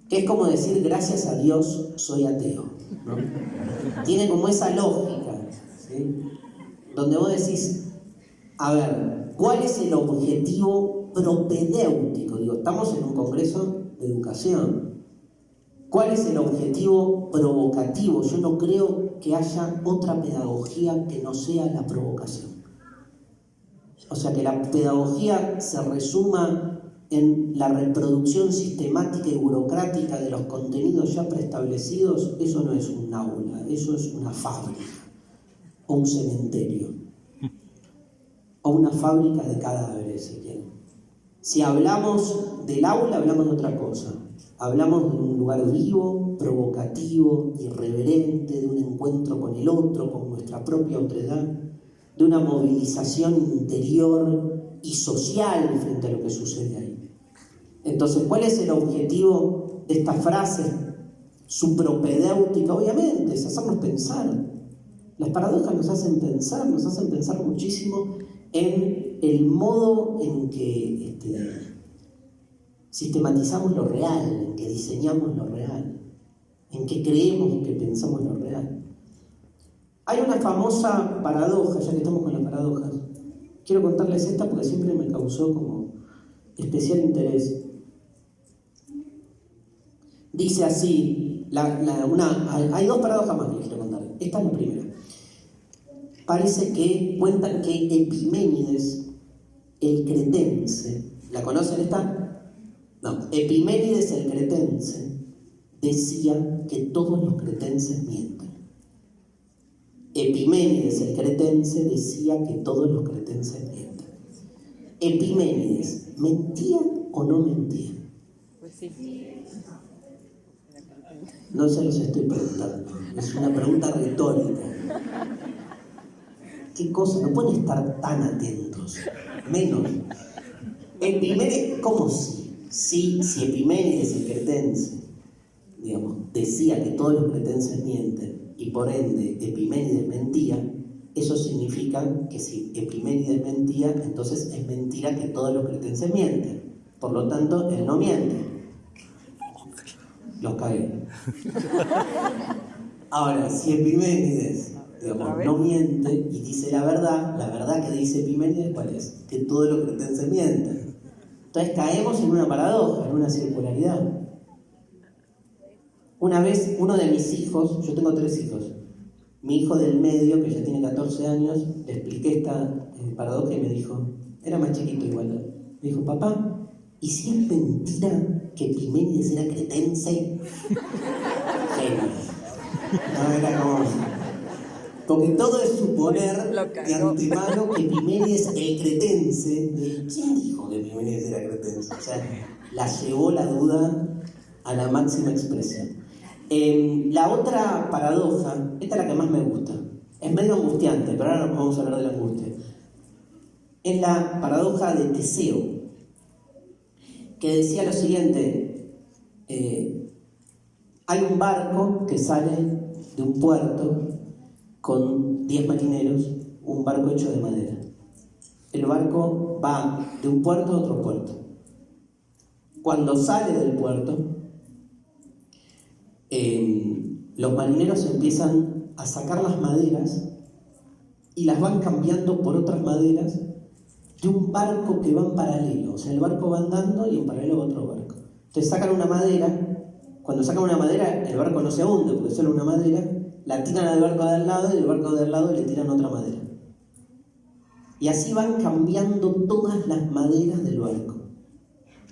A: Que es como decir, gracias a Dios soy ateo, ¿no? Tiene como esa lógica, ¿sí? Donde vos decís, a ver, ¿cuál es el objetivo propedéutico? Digo, estamos en un congreso de educación. ¿Cuál es el objetivo provocativo? Yo no creo que haya otra pedagogía que no sea la provocación. O sea, que la pedagogía se resuma en la reproducción sistemática y burocrática de los contenidos ya preestablecidos. Eso no es un aula, eso es una fábrica, o un cementerio, o una fábrica de cadáveres, si quieren. Si hablamos del aula, hablamos de otra cosa. Hablamos de un lugar vivo, provocativo, irreverente, de un encuentro con el otro, con nuestra propia otredad, de una movilización interior y social frente a lo que sucede ahí. Entonces, ¿cuál es el objetivo de esta frase? Su propedéutica, obviamente, es hacernos pensar. Las paradojas nos hacen pensar muchísimo en el modo en que sistematizamos lo real, en que diseñamos lo real, en que creemos que pensamos lo real. Hay una famosa paradoja, ya que estamos con las paradojas. Quiero contarles esta porque siempre me causó como especial interés. Dice así, hay dos paradojas más que les quiero contar. Esta es la primera. Parece que cuentan que Epiménides, el cretense, ¿la conocen esta? No, Epiménides el cretense decía que todos los cretenses mienten. Epiménides el cretense decía que todos los cretenses mienten. Epiménides, ¿mentía o no mentía?
B: Pues sí.
A: No se los estoy preguntando, es una pregunta retórica. ¿Qué cosa? No pueden estar tan atentos, menos. Epiménides, ¿cómo sí? Si Epiménides el cretense, digamos, decía que todos los cretenses mienten y por ende Epiménides mentía, eso significa que si Epiménides mentía, entonces es mentira que todos los cretenses mienten. Por lo tanto, él no miente. Los cagué. Ahora, si Epiménides, digamos, no miente y dice la verdad que dice Epiménides, ¿cuál es? Que todos los cretenses mienten. Entonces caemos en una paradoja, en una circularidad. Una vez, uno de mis hijos, yo tengo 3 hijos, mi hijo del medio, que ya tiene 14 años, le expliqué esta paradoja y me dijo, era más chiquito igual, me dijo, papá, ¿y si es mentira que Epiménides era cretense? Genio. No, era como... Porque todo es suponer de antemano que Epiménides el cretense. ¿Quién dijo que Epiménides era cretense? O sea, la llevó la duda a la máxima expresión. La otra paradoja, esta es la que más me gusta, es medio angustiante, pero ahora vamos a hablar de la angustia. Es la paradoja de Teseo, que decía lo siguiente: hay un barco que sale de un puerto con 10 marineros, un barco hecho de madera. El barco va de un puerto a otro puerto. Cuando sale del puerto, los marineros empiezan a sacar las maderas y las van cambiando por otras maderas de un barco que va en paralelo. O sea, el barco va andando y en paralelo va otro barco. Entonces sacan una madera. Cuando sacan una madera, el barco no se hunde porque es solo una madera. La tiran al barco de al lado y el barco de al lado le tiran otra madera. Y así van cambiando todas las maderas del barco.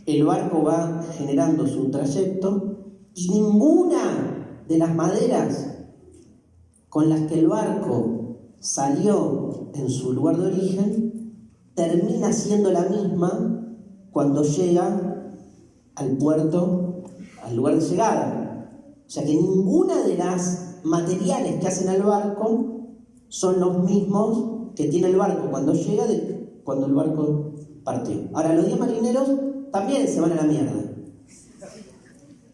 A: El barco va generando su trayecto y ninguna de las maderas con las que el barco salió en su lugar de origen termina siendo la misma cuando llega al puerto, al lugar de llegada. O sea que ninguna de las materiales que hacen al barco son los mismos que tiene el barco cuando llega de cuando el barco partió. Ahora, los 10 marineros también se van a la mierda.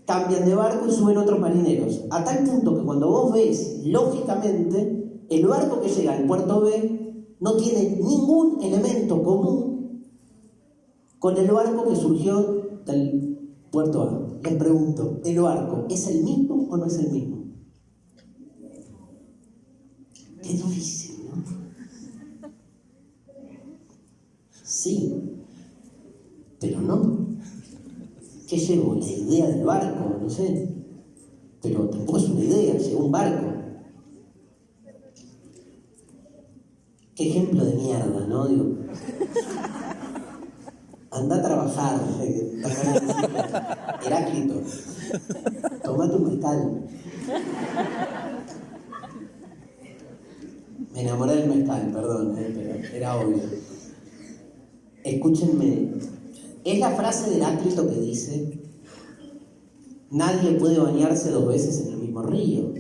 A: Cambian de barco y suben otros marineros. A tal punto que cuando vos ves, lógicamente, el barco que llega al puerto B no tiene ningún elemento común con el barco que surgió del puerto A. Les pregunto, ¿el barco es el mismo o no es el mismo? Qué difícil, ¿no? Sí, pero no. ¿Qué llevo? La idea del barco, no sé. Pero tampoco es una idea, llegó un barco. Qué ejemplo de mierda, ¿no? Digo, anda a trabajar, Heráclito. Toma tu mezcal. Me enamoré del mezcal, perdón, pero era obvio. Escúchenme. Es la frase de Heráclito que dice: nadie puede bañarse 2 veces en el mismo río.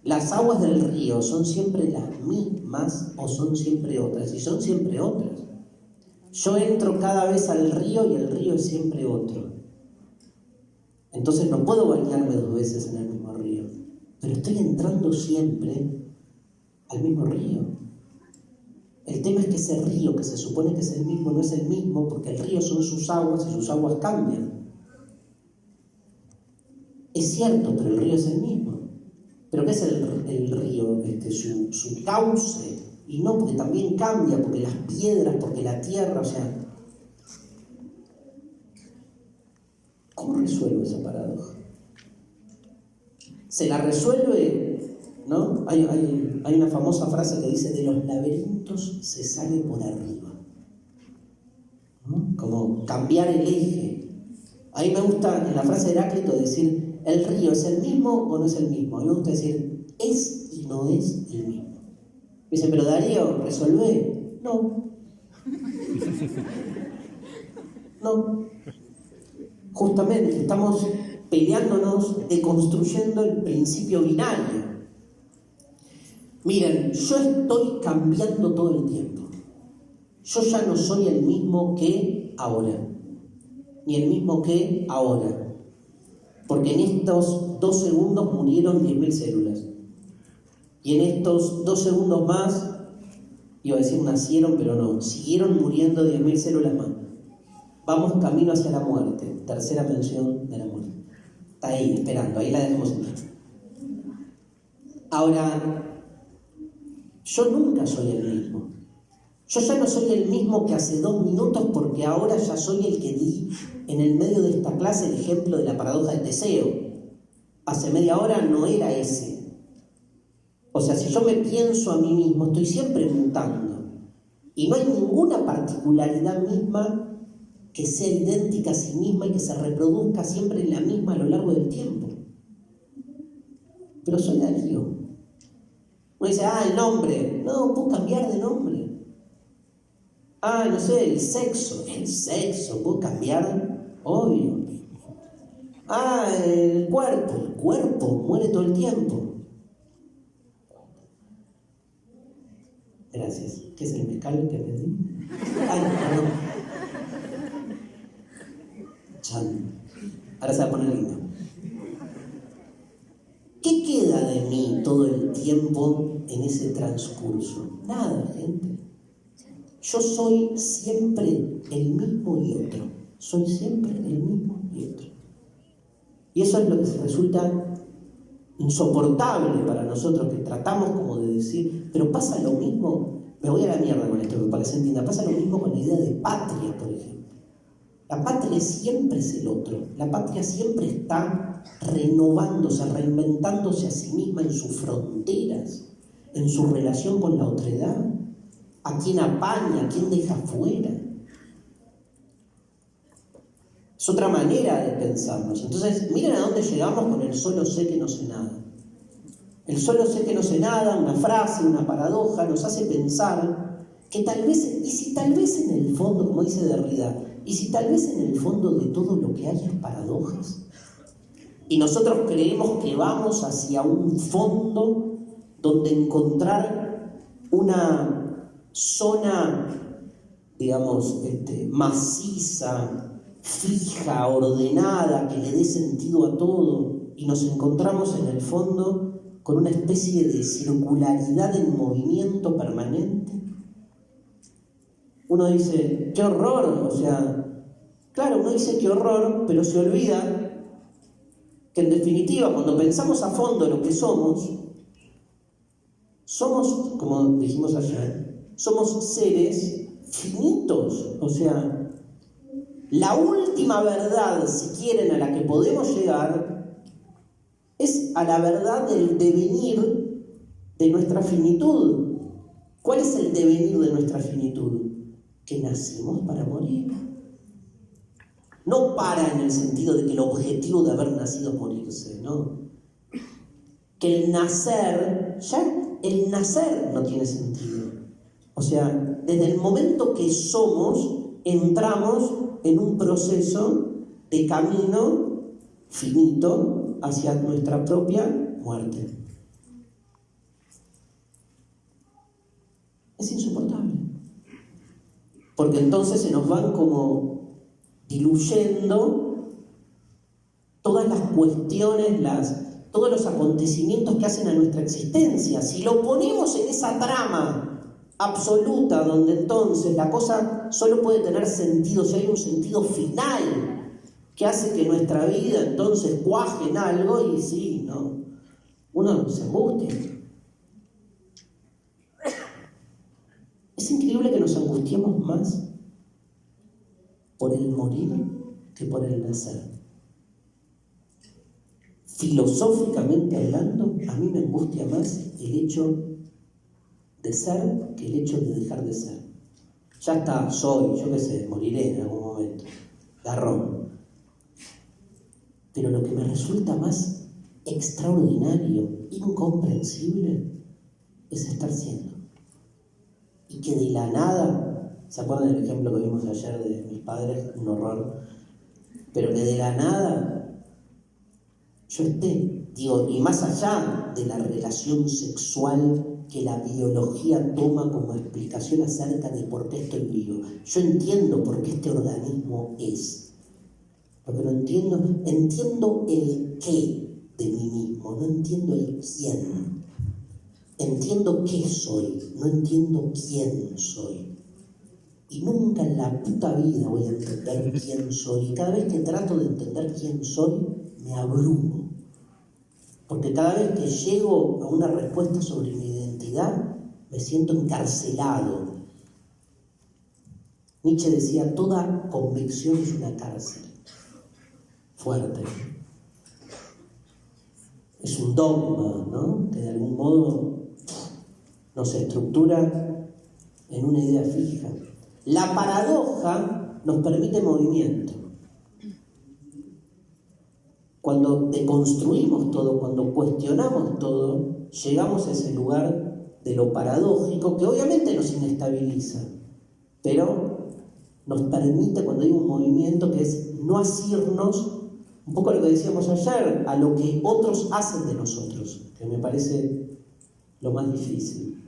A: Las aguas del río son siempre las mismas o son siempre otras, y son siempre otras. Yo entro cada vez al río y el río es siempre otro. Entonces no puedo bañarme 2 veces en el mismo río, pero estoy entrando siempre al mismo río. El tema es que ese río, que se supone que es el mismo, no es el mismo, porque el río son sus aguas y sus aguas cambian. Es cierto, pero el río es el mismo. ¿Pero qué es el río? río su cauce, y no, porque también cambia, porque las piedras, porque la tierra, o sea, ¿cómo resuelvo esa paradoja? Se la resuelve, ¿no? Hay una famosa frase que dice: de los laberintos se sale por arriba, ¿no? Como cambiar el eje. A mí me gusta en la frase de Heráclito decir: ¿el río es el mismo o no es el mismo? A mí me gusta decir: es y no es el mismo. Me dicen: pero Darío, resolvé. No. No. Justamente estamos peleándonos, deconstruyendo el principio binario. Miren, yo estoy cambiando todo el tiempo. Yo ya no soy el mismo que ahora, ni el mismo que ahora, porque en estos 2 segundos murieron 10.000 células, y en estos 2 segundos más, iba a decir nacieron, pero no, siguieron muriendo 10.000 células más. Vamos camino hacia la muerte, tercera mención de la muerte. Está ahí, esperando, ahí la dejamos entrar. Ahora, yo nunca soy el mismo. Yo ya no soy el mismo que hace 2 minutos, porque ahora ya soy el que di en el medio de esta clase el ejemplo de la paradoja de Teseo. Hace media hora no era ese. O sea, si yo me pienso a mí mismo, estoy siempre mutando. Y no hay ninguna particularidad misma que sea idéntica a sí misma y que se reproduzca siempre la misma a lo largo del tiempo. Pero soy Darío. Uno dice: el nombre. No, puedo cambiar de nombre. No sé, el sexo. El sexo, puedo cambiar, obvio. El cuerpo muere todo el tiempo. Gracias. ¿Qué es el mezcal que pedí? Perdón. Ahora se va a poner lindo. ¿Qué queda de mí todo el tiempo en ese transcurso? Nada, gente. Yo soy siempre el mismo y otro. Soy siempre el mismo y otro. Y eso es lo que resulta insoportable para nosotros, que tratamos como de decir, pero pasa lo mismo. Me voy a la mierda con esto, para que se entienda. Pasa lo mismo con la idea de patria, por ejemplo. La patria siempre es el otro. La patria siempre está renovándose, reinventándose a sí misma en sus fronteras, en su relación con la otredad. ¿A quién apaña? ¿A quién deja fuera? Es otra manera de pensarnos. Entonces, miren a dónde llegamos con el solo sé que no sé nada. El solo sé que no sé nada, una frase, una paradoja, nos hace pensar que tal vez, y si tal vez en el fondo, como dice Derrida, y si tal vez en el fondo de todo lo que hay es paradojas, y nosotros creemos que vamos hacia un fondo donde encontrar una zona, digamos, maciza, fija, ordenada, que le dé sentido a todo, y nos encontramos en el fondo con una especie de circularidad en movimiento permanente. Uno dice: ¡qué horror! O sea, claro, uno dice qué horror, pero se olvida que en definitiva, cuando pensamos a fondo lo que somos, como dijimos ayer, somos seres finitos. O sea, la última verdad, si quieren, a la que podemos llegar, es a la verdad del devenir de nuestra finitud. ¿Cuál es el devenir de nuestra finitud? Que nacimos para morir. No para en el sentido de que el objetivo de haber nacido es morirse, no. Que el nacer no tiene sentido. O sea, desde el momento que somos, entramos en un proceso de camino finito hacia nuestra propia muerte. Es insoportable. Porque entonces se nos van como diluyendo todas las cuestiones, todos los acontecimientos que hacen a nuestra existencia. Si lo ponemos en esa trama absoluta, donde entonces la cosa solo puede tener sentido si hay un sentido final que hace que nuestra vida entonces cuaje en algo, y sí, ¿no? Uno se angustia. increíble que nos angustiemos más por el morir que por el nacer. Filosóficamente hablando, a mí me angustia más el hecho de ser que el hecho de dejar de ser. Ya está, soy, yo qué sé, moriré en algún momento, garrón. Pero lo que me resulta más extraordinario, incomprensible, es estar siendo. Y que de la nada, ¿se acuerdan del ejemplo que vimos ayer de mis padres? Un horror. Pero que de la nada yo esté, digo, y más allá de la relación sexual que la biología toma como explicación acerca de por qué estoy vivo. Yo entiendo por qué este organismo es. Lo que no entiendo el qué de mí mismo, no entiendo el quién. Entiendo qué soy, no entiendo quién soy. Y nunca en la puta vida voy a entender quién soy. Y cada vez que trato de entender quién soy, me abrumo. Porque cada vez que llego a una respuesta sobre mi identidad, me siento encarcelado. Nietzsche decía, toda convicción es una cárcel. Fuerte. Es un dogma, ¿no? Que de algún modo nos estructura en una idea fija. La paradoja nos permite movimiento. Cuando deconstruimos todo, cuando cuestionamos todo, llegamos a ese lugar de lo paradójico, que obviamente nos inestabiliza, pero nos permite, cuando hay un movimiento, que es no asirnos, un poco lo que decíamos ayer, a lo que otros hacen de nosotros, que me parece lo más difícil.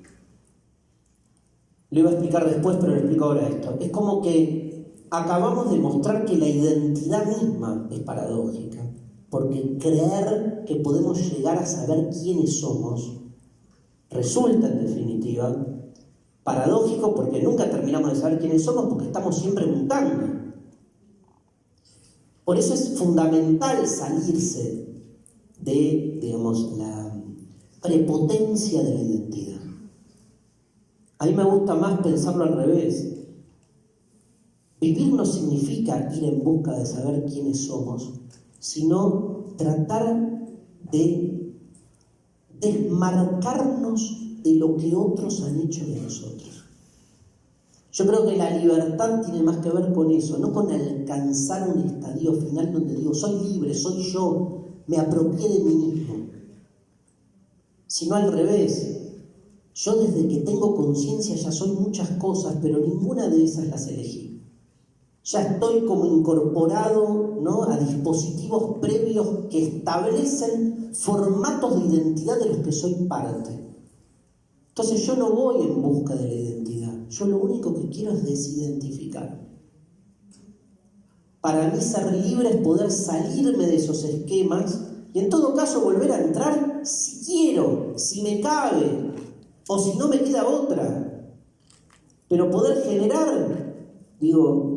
A: Lo iba a explicar después, pero lo explico ahora esto. Es como que acabamos de mostrar que la identidad misma es paradójica, porque creer que podemos llegar a saber quiénes somos resulta, en definitiva, paradójico, porque nunca terminamos de saber quiénes somos, porque estamos siempre mutando. Por eso es fundamental salirse de, digamos, la prepotencia de la identidad. A mí me gusta más pensarlo al revés. Vivir no significa ir en busca de saber quiénes somos, sino tratar de desmarcarnos de lo que otros han hecho de nosotros. Yo creo que la libertad tiene más que ver con eso, no con alcanzar un estadio final donde digo, soy libre, soy yo, me apropié de mí mismo, sino al revés. Yo desde que tengo conciencia ya soy muchas cosas, pero ninguna de esas las elegí. Ya estoy como incorporado, ¿no?, a dispositivos previos que establecen formatos de identidad de los que soy parte. Entonces yo no voy en busca de la identidad, yo lo único que quiero es desidentificar. Para mí ser libre es poder salirme de esos esquemas y en todo caso volver a entrar si quiero, si me cabe, o si no me queda otra. Pero poder generar, digo,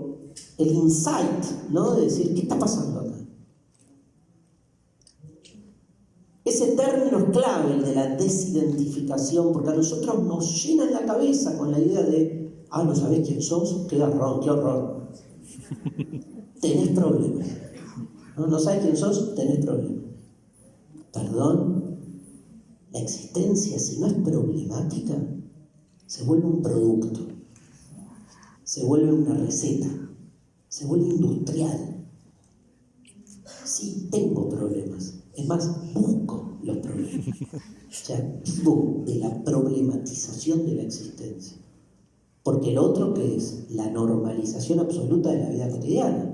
A: el insight, ¿no?, de decir, ¿qué está pasando acá? Ese término es clave, el de la desidentificación, porque a nosotros nos llenan la cabeza con la idea de, no sabés quién sos, qué garrón, qué horror. Tenés problemas. ¿No sabés quién sos? Tenés problemas. Perdón, la existencia, si no es problemática, se vuelve un producto, se vuelve una receta, se vuelve industrial. Sí, tengo problemas. Es más, busco los problemas. O sea, vivo de la problematización de la existencia. Porque lo otro que es la normalización absoluta de la vida cotidiana.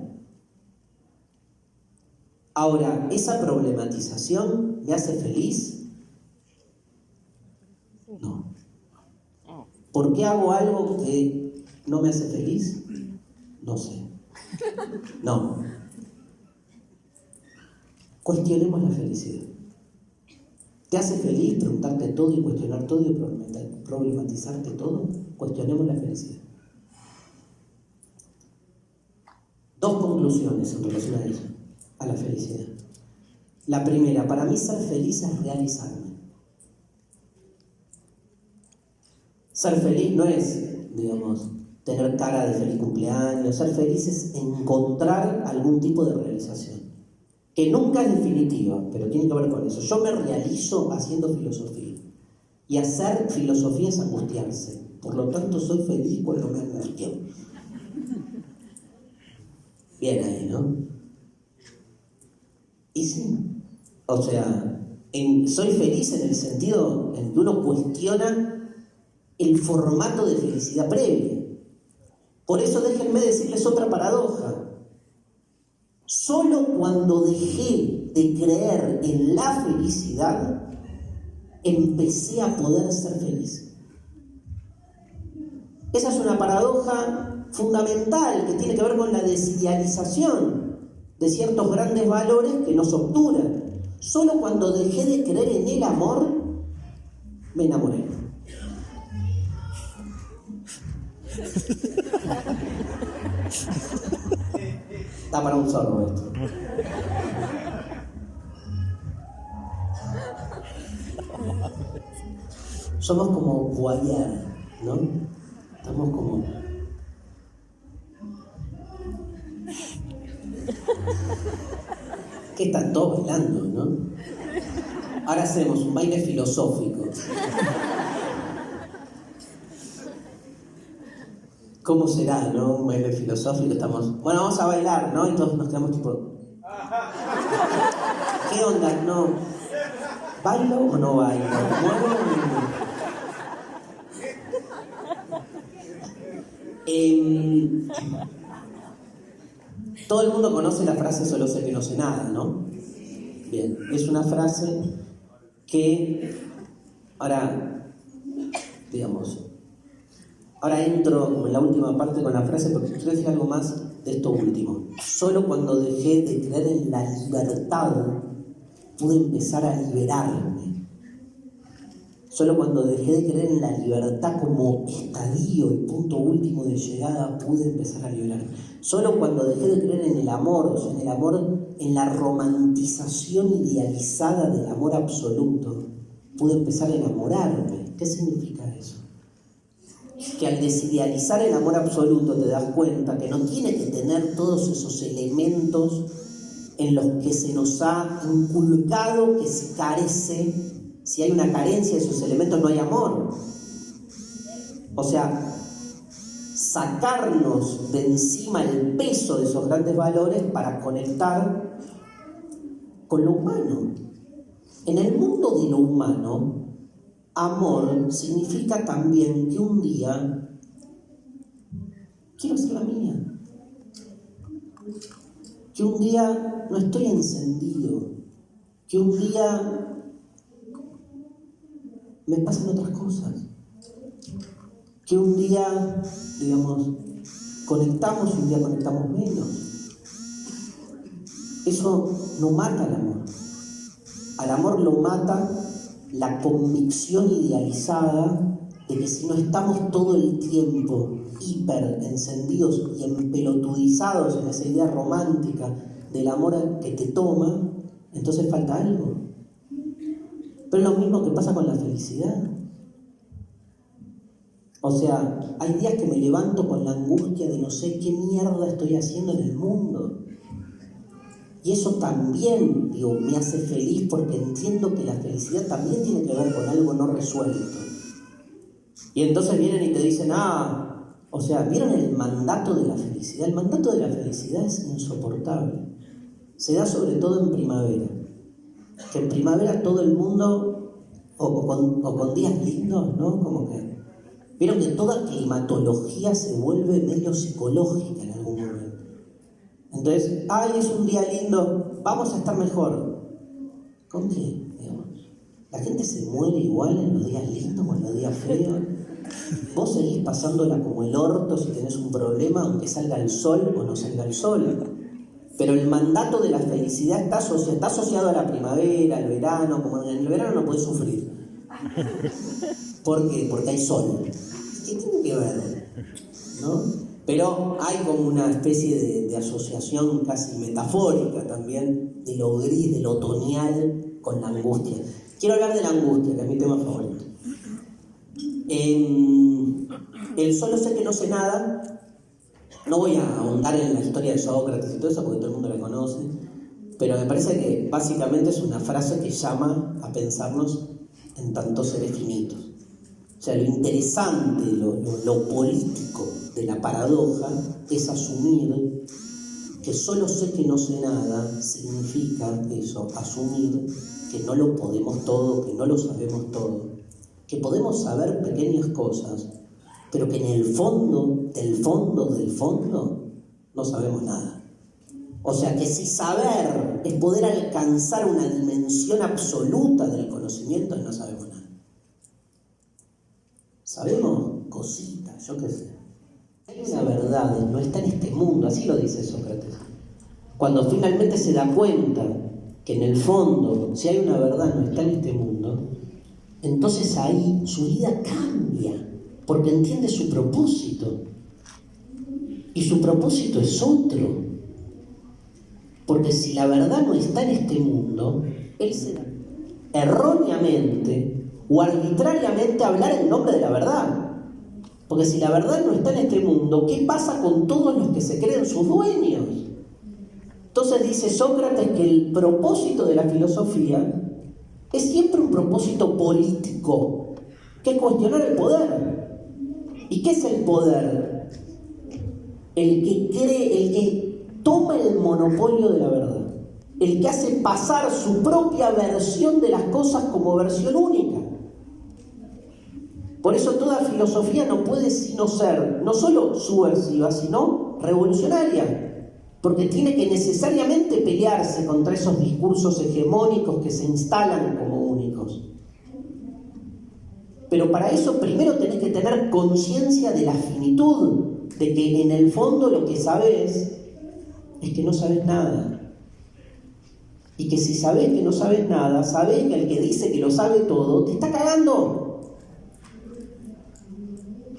A: Ahora, ¿esa problematización me hace feliz? No. ¿Por qué hago algo que no me hace feliz? No sé. No. Cuestionemos la felicidad. ¿Te hace feliz preguntarte todo y cuestionar todo y problematizarte todo? Cuestionemos la felicidad. Dos conclusiones en relación a ella, a la felicidad. La primera, para mí ser feliz es realizarme. Ser feliz no es digamos, tener cara de feliz cumpleaños. Ser feliz es encontrar algún tipo de realización, que nunca es definitiva, pero tiene que ver con eso. Yo me realizo haciendo filosofía, y hacer filosofía es angustiarse. Por lo tanto, soy feliz cuando me angustio. Bien ahí, ¿no? Y sí, o sea, soy feliz en el sentido en que uno cuestiona el formato de felicidad previa. Por eso déjenme decirles otra paradoja. Solo cuando dejé de creer en la felicidad, empecé a poder ser feliz. Esa es una paradoja fundamental que tiene que ver con la desidealización de ciertos grandes valores que nos obturan. Solo cuando dejé de creer en el amor, me enamoré. Está para un sorbo esto. Somos como voyeur, ¿no? Estamos como... ¿Qué están todos bailando, no? Ahora hacemos un baile filosófico. ¿Cómo será, no? Un baile filosófico, estamos... Bueno, vamos a bailar, ¿no? Y todos nos quedamos tipo... ¿Qué onda? No. ¿Bailo o no bailo? Todo el mundo conoce la frase "solo sé que no sé nada", ¿no? Bien, es una frase que ahora, digamos, ahora entro como en la última parte con la frase porque quiero decir algo más de esto último. Solo cuando dejé de creer en la libertad pude empezar a liberarme. Solo cuando dejé de creer en la libertad como estadio y punto último de llegada, pude empezar a liberarme. Solo cuando dejé de creer en el amor, o sea, en el amor, en la romantización idealizada del amor absoluto, pude empezar a enamorarme. ¿Qué significa eso? Que al desidealizar el amor absoluto te das cuenta que no tiene que tener todos esos elementos en los que se nos ha inculcado que se carece. Si hay una carencia de esos elementos, no hay amor. O sea, sacarnos de encima el peso de esos grandes valores para conectar con lo humano. En el mundo de lo humano, amor significa también que un día quiero ser la mía. Que un día no estoy encendido. Que un día me pasan otras cosas. Que un día, digamos, conectamos y un día conectamos menos. Eso no mata al amor. Al amor lo mata la convicción idealizada de que si no estamos todo el tiempo hiper encendidos y empelotudizados en esa idea romántica del amor que te toma, entonces falta algo. Pero es lo mismo que pasa con la felicidad. O sea, hay días que me levanto con la angustia de no sé qué mierda estoy haciendo en el mundo. Y eso también, digo, me hace feliz porque entiendo que la felicidad también tiene que ver con algo no resuelto. Y entonces vienen y te dicen, o sea, ¿vieron el mandato de la felicidad? El mandato de la felicidad es insoportable. Se da sobre todo en primavera. Que en primavera todo el mundo, o con días lindos, ¿no? Como que, vieron que toda climatología se vuelve medio psicológica en algún momento. Entonces, es un día lindo, vamos a estar mejor. ¿Con qué? Digamos, la gente se muere igual en los días lindos o en los días feos. Vos seguís pasándola como el orto si tenés un problema, aunque salga el sol o no salga el sol. Pero el mandato de la felicidad está asociado a la primavera, al verano. Como en el verano no podés sufrir. ¿Por qué? Porque hay sol. ¿Qué tiene que ver? ¿No? Pero hay como una especie de asociación casi metafórica también de lo gris, de lo otoñal con la angustia. Quiero hablar de la angustia, que es mi tema favorito. El solo sé que no sé nada. No voy a ahondar en la historia de Sócrates y todo eso porque todo el mundo la conoce, pero me parece que básicamente es una frase que llama a pensarnos en tantos seres finitos. O sea, lo interesante, lo político de la paradoja es asumir que solo sé que no sé nada significa eso, asumir que no lo podemos todo, que no lo sabemos todo, que podemos saber pequeñas cosas, pero que en el fondo, del fondo, no sabemos nada. O sea que si saber es poder alcanzar una dimensión absoluta del conocimiento, no sabemos nada. Sabemos cositas, yo qué sé. Hay una verdad, no está en este mundo, así lo dice Sócrates. Cuando finalmente se da cuenta que en el fondo, si hay una verdad, no está en este mundo, entonces ahí su vida cambia, porque entiende su propósito. Y su propósito es otro. Porque si la verdad no está en este mundo, él se da erróneamente o arbitrariamente a hablar en nombre de la verdad. Porque si la verdad no está en este mundo, ¿qué pasa con todos los que se creen sus dueños? Entonces dice Sócrates que el propósito de la filosofía es siempre un propósito político, que es cuestionar el poder. ¿Y qué es el poder? El que cree, el que toma el monopolio de la verdad, el que hace pasar su propia versión de las cosas como versión única. Por eso toda filosofía no puede sino ser no solo subversiva, sino revolucionaria, porque tiene que necesariamente pelearse contra esos discursos hegemónicos que se instalan como únicos. Pero para eso primero tenés que tener conciencia de la finitud, de que en el fondo lo que sabés es que no sabés nada. Y que si sabés que no sabés nada, sabés que el que dice que lo sabe todo te está cagando.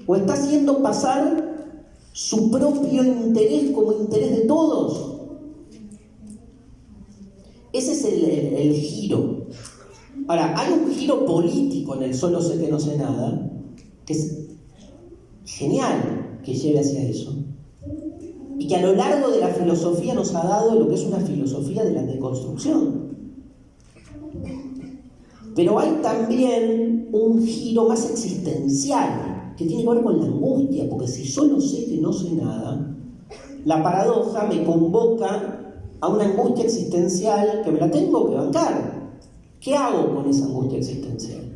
A: O está haciendo pasar su propio interés como interés de todos. Ese es el giro. Ahora, hay un giro político en el solo sé que no sé nada, que es genial que lleve hacia eso. Y que a lo largo de la filosofía nos ha dado lo que es una filosofía de la deconstrucción. Pero hay también un giro más existencial, que tiene que ver con la angustia, porque si solo sé que no sé nada, la paradoja me convoca a una angustia existencial que me la tengo que bancar. ¿Qué hago con esa angustia existencial?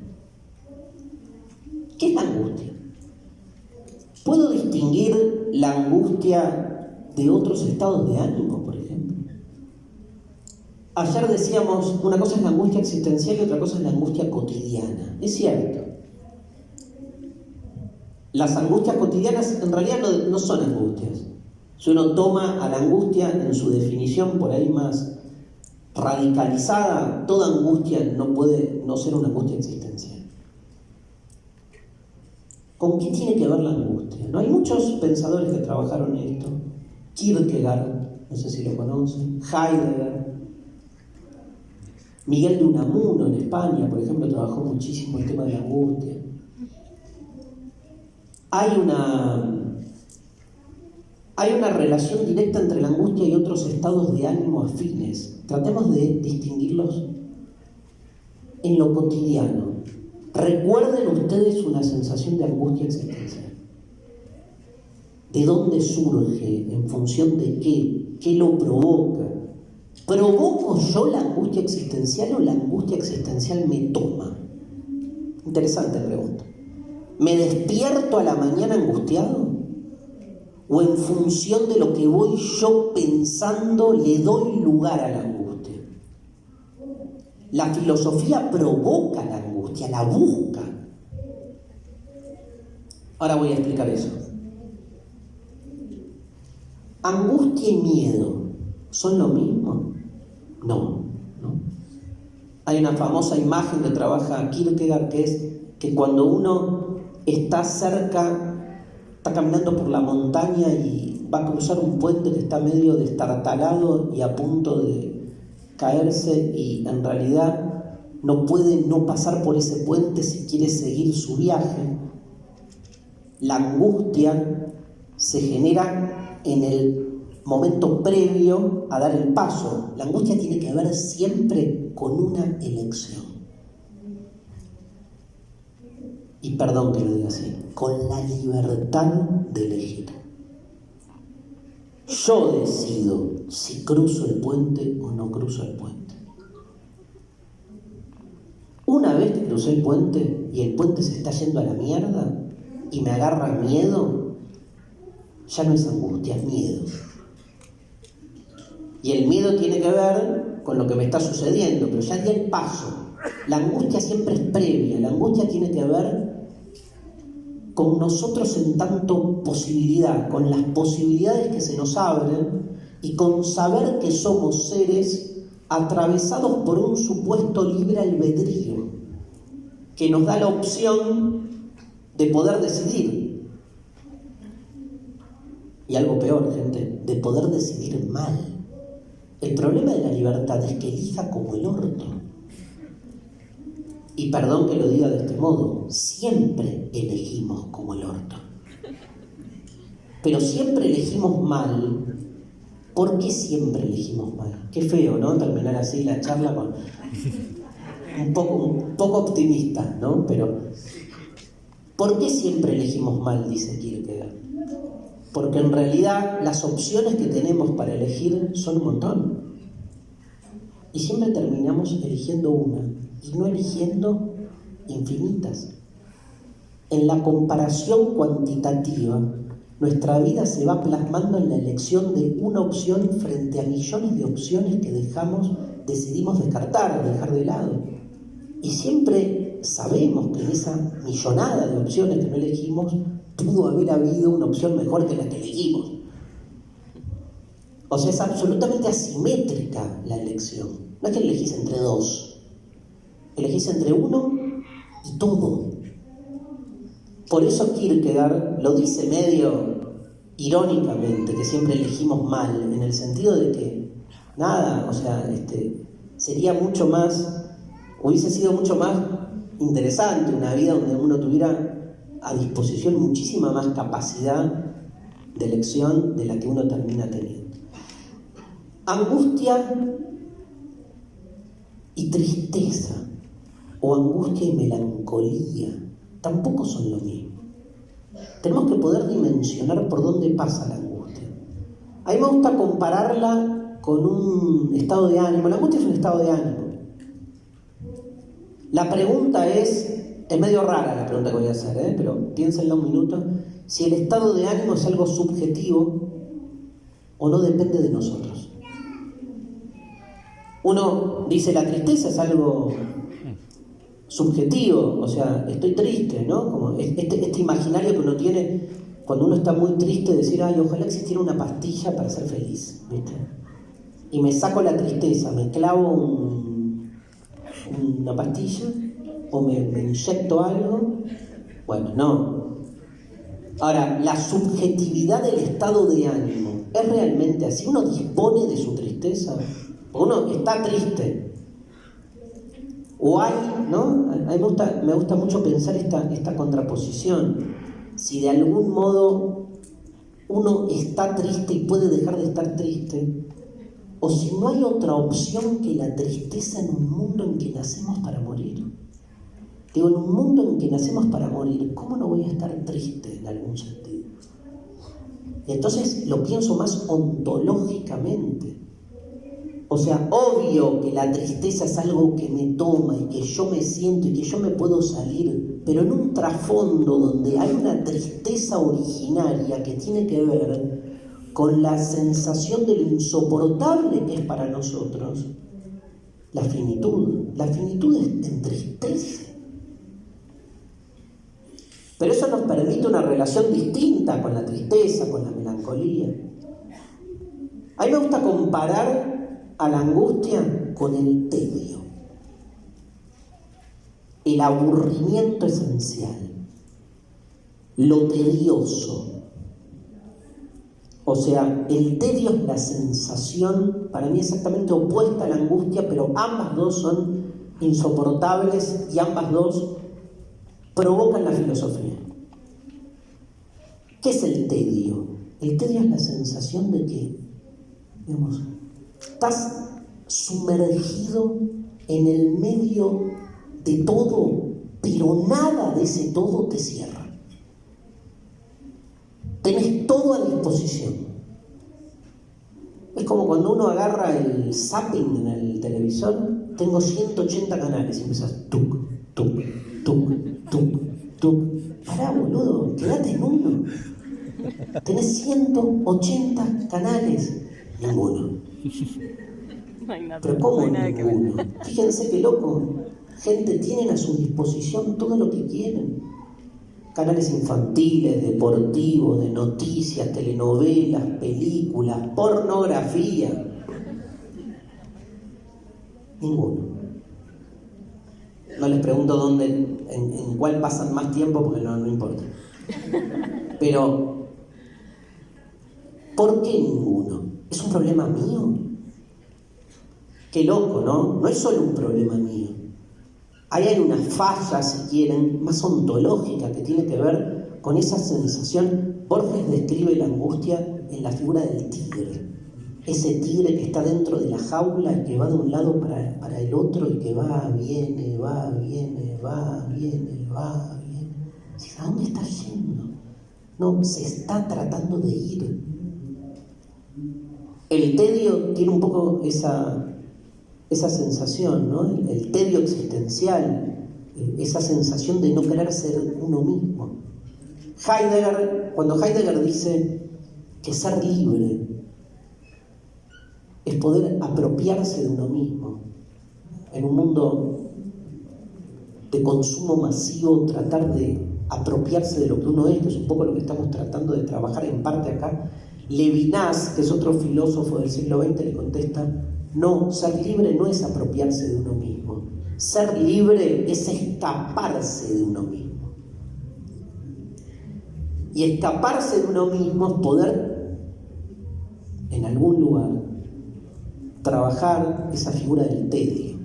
A: ¿Qué es la angustia? ¿Puedo distinguir la angustia de otros estados de ánimo, por ejemplo? Ayer decíamos, una cosa es la angustia existencial y otra cosa es la angustia cotidiana. Es cierto. Las angustias cotidianas en realidad no son angustias. Si uno toma a la angustia en su definición por ahí más radicalizada, toda angustia no puede no ser una angustia existencial. ¿Con qué tiene que ver la angustia? ¿No? Hay muchos pensadores que trabajaron en esto. Kierkegaard, no sé si lo conocen, Heidegger, Miguel de Unamuno en España, por ejemplo, trabajó muchísimo el tema de la angustia. Hay una relación directa entre la angustia y otros estados de ánimo afines. Tratemos de distinguirlos en lo cotidiano. Recuerden ustedes una sensación de angustia existencial. ¿De dónde surge? ¿En función de qué? ¿Qué lo provoca? ¿Provoco yo la angustia existencial o la angustia existencial me toma? Interesante pregunta. ¿Me despierto a la mañana angustiado? ¿O en función de lo que voy yo pensando le doy lugar a la angustia? La filosofía provoca la angustia, la busca. Ahora voy a explicar eso. ¿Angustia y miedo son lo mismo? No. Hay una famosa imagen que trabaja Kierkegaard, que es que cuando uno está cerca, está caminando por la montaña y va a cruzar un puente que está medio destartalado y a punto de caerse, y en realidad no puede no pasar por ese puente si quiere seguir su viaje. La angustia se genera en el momento previo a dar el paso. La angustia tiene que ver siempre con una elección. Y perdón que lo diga así, con la libertad de elegir. Yo decido si cruzo el puente o no cruzo el puente. Una vez que crucé el puente y el puente se está yendo a la mierda y me agarra miedo, ya no es angustia, es miedo. Y el miedo tiene que ver con lo que me está sucediendo, pero ya di el paso. La angustia siempre es previa, la angustia tiene que ver con nosotros en tanto posibilidad, con las posibilidades que se nos abren y con saber que somos seres atravesados por un supuesto libre albedrío que nos da la opción de poder decidir. Y algo peor, gente, de poder decidir mal. El problema de la libertad es que elija como el orto. Y perdón que lo diga de este modo, siempre elegimos como el orto. Pero siempre elegimos mal. ¿Por qué siempre elegimos mal? Qué feo, ¿no? Terminar así la charla con un poco optimista, ¿no? Pero ¿por qué siempre elegimos mal? Dice Kierkegaard. Porque en realidad las opciones que tenemos para elegir son un montón. Y siempre terminamos eligiendo una y no eligiendo infinitas. En la comparación cuantitativa, nuestra vida se va plasmando en la elección de una opción frente a millones de opciones que decidimos descartar, dejar de lado. Y siempre sabemos que en esa millonada de opciones que no elegimos, pudo haber habido una opción mejor que la que elegimos. O sea, es absolutamente asimétrica la elección. No es que elegís entre dos. Elegís entre uno y todo. Por eso Kierkegaard lo dice medio irónicamente, que siempre elegimos mal, en el sentido de que nada, o sea, hubiese sido mucho más interesante una vida donde uno tuviera a disposición muchísima más capacidad de elección de la que uno termina teniendo. Angustia y tristeza, o angustia y melancolía, tampoco son lo mismo. Tenemos que poder dimensionar por dónde pasa la angustia. A mí me gusta compararla con un estado de ánimo. La angustia es un estado de ánimo. La pregunta es medio rara la pregunta que voy a hacer, pero piénsenla un minuto. Si el estado de ánimo es algo subjetivo o no depende de nosotros. Uno dice la tristeza es algo subjetivo, o sea, estoy triste, ¿no? Como este imaginario que uno tiene cuando uno está muy triste, decir, ay, ojalá existiera una pastilla para ser feliz, ¿viste? Y me saco la tristeza, me clavo una pastilla o me inyecto algo. Bueno, no. Ahora, la subjetividad del estado de ánimo es realmente así. Uno dispone de su tristeza, uno está triste. O hay, ¿no? A mí me gusta mucho pensar esta contraposición. Si de algún modo uno está triste y puede dejar de estar triste, o si no hay otra opción que la tristeza en un mundo en que nacemos para morir. Digo, en un mundo en que nacemos para morir, ¿cómo no voy a estar triste en algún sentido? Y entonces lo pienso más ontológicamente. O sea, obvio que la tristeza es algo que me toma y que yo me siento y que yo me puedo salir, pero en un trasfondo donde hay una tristeza originaria que tiene que ver con la sensación de lo insoportable que es para nosotros, la finitud. La finitud entristece. Pero eso nos permite una relación distinta con la tristeza, con la melancolía. A mí me gusta comparar a la angustia con el tedio, el aburrimiento esencial, lo tedioso. O sea, el tedio es la sensación, para mí exactamente opuesta a la angustia, pero ambas dos son insoportables y ambas dos provocan la filosofía. ¿Qué es el tedio? El tedio es la sensación de que, digamos, estás sumergido en el medio de todo, pero nada de ese todo te cierra. Tenés todo a disposición. Es como cuando uno agarra el zapping en el televisor, tengo 180 canales y empezás tuc, tuc, tuc, tuc, tuc. Pará, boludo, quédate en uno. Tenés 180 canales, ninguno.
B: No hay nada,
A: Pero
B: no
A: ¿cómo
B: hay nada que ver.
A: ninguno? Fíjense qué loco. Gente, tienen a su disposición todo lo que quieren. Canales infantiles, deportivos, de noticias, telenovelas, películas, pornografía. Ninguno. No les pregunto dónde, en cuál pasan más tiempo porque no importa. Pero, ¿por qué ninguno? ¿Es un problema mío? Qué loco, ¿no? No es solo un problema mío. Ahí hay una falla, si quieren, más ontológica que tiene que ver con esa sensación. Borges describe la angustia en la figura del tigre. Ese tigre que está dentro de la jaula y que va de un lado para el otro y que va, viene, va, viene, va, viene, va, viene. ¿A dónde está yendo? No, se está tratando de ir. El tedio tiene un poco esa sensación, ¿no? El tedio existencial, esa sensación de no querer ser uno mismo. Cuando Heidegger dice que ser libre es poder apropiarse de uno mismo, en un mundo de consumo masivo, tratar de apropiarse de lo que uno es, que es un poco lo que estamos tratando de trabajar en parte acá. Levinas, que es otro filósofo del siglo XX, le contesta: no, ser libre no es apropiarse de uno mismo. Ser libre es escaparse de uno mismo. Y escaparse de uno mismo es poder, en algún lugar, trabajar esa figura del tedio.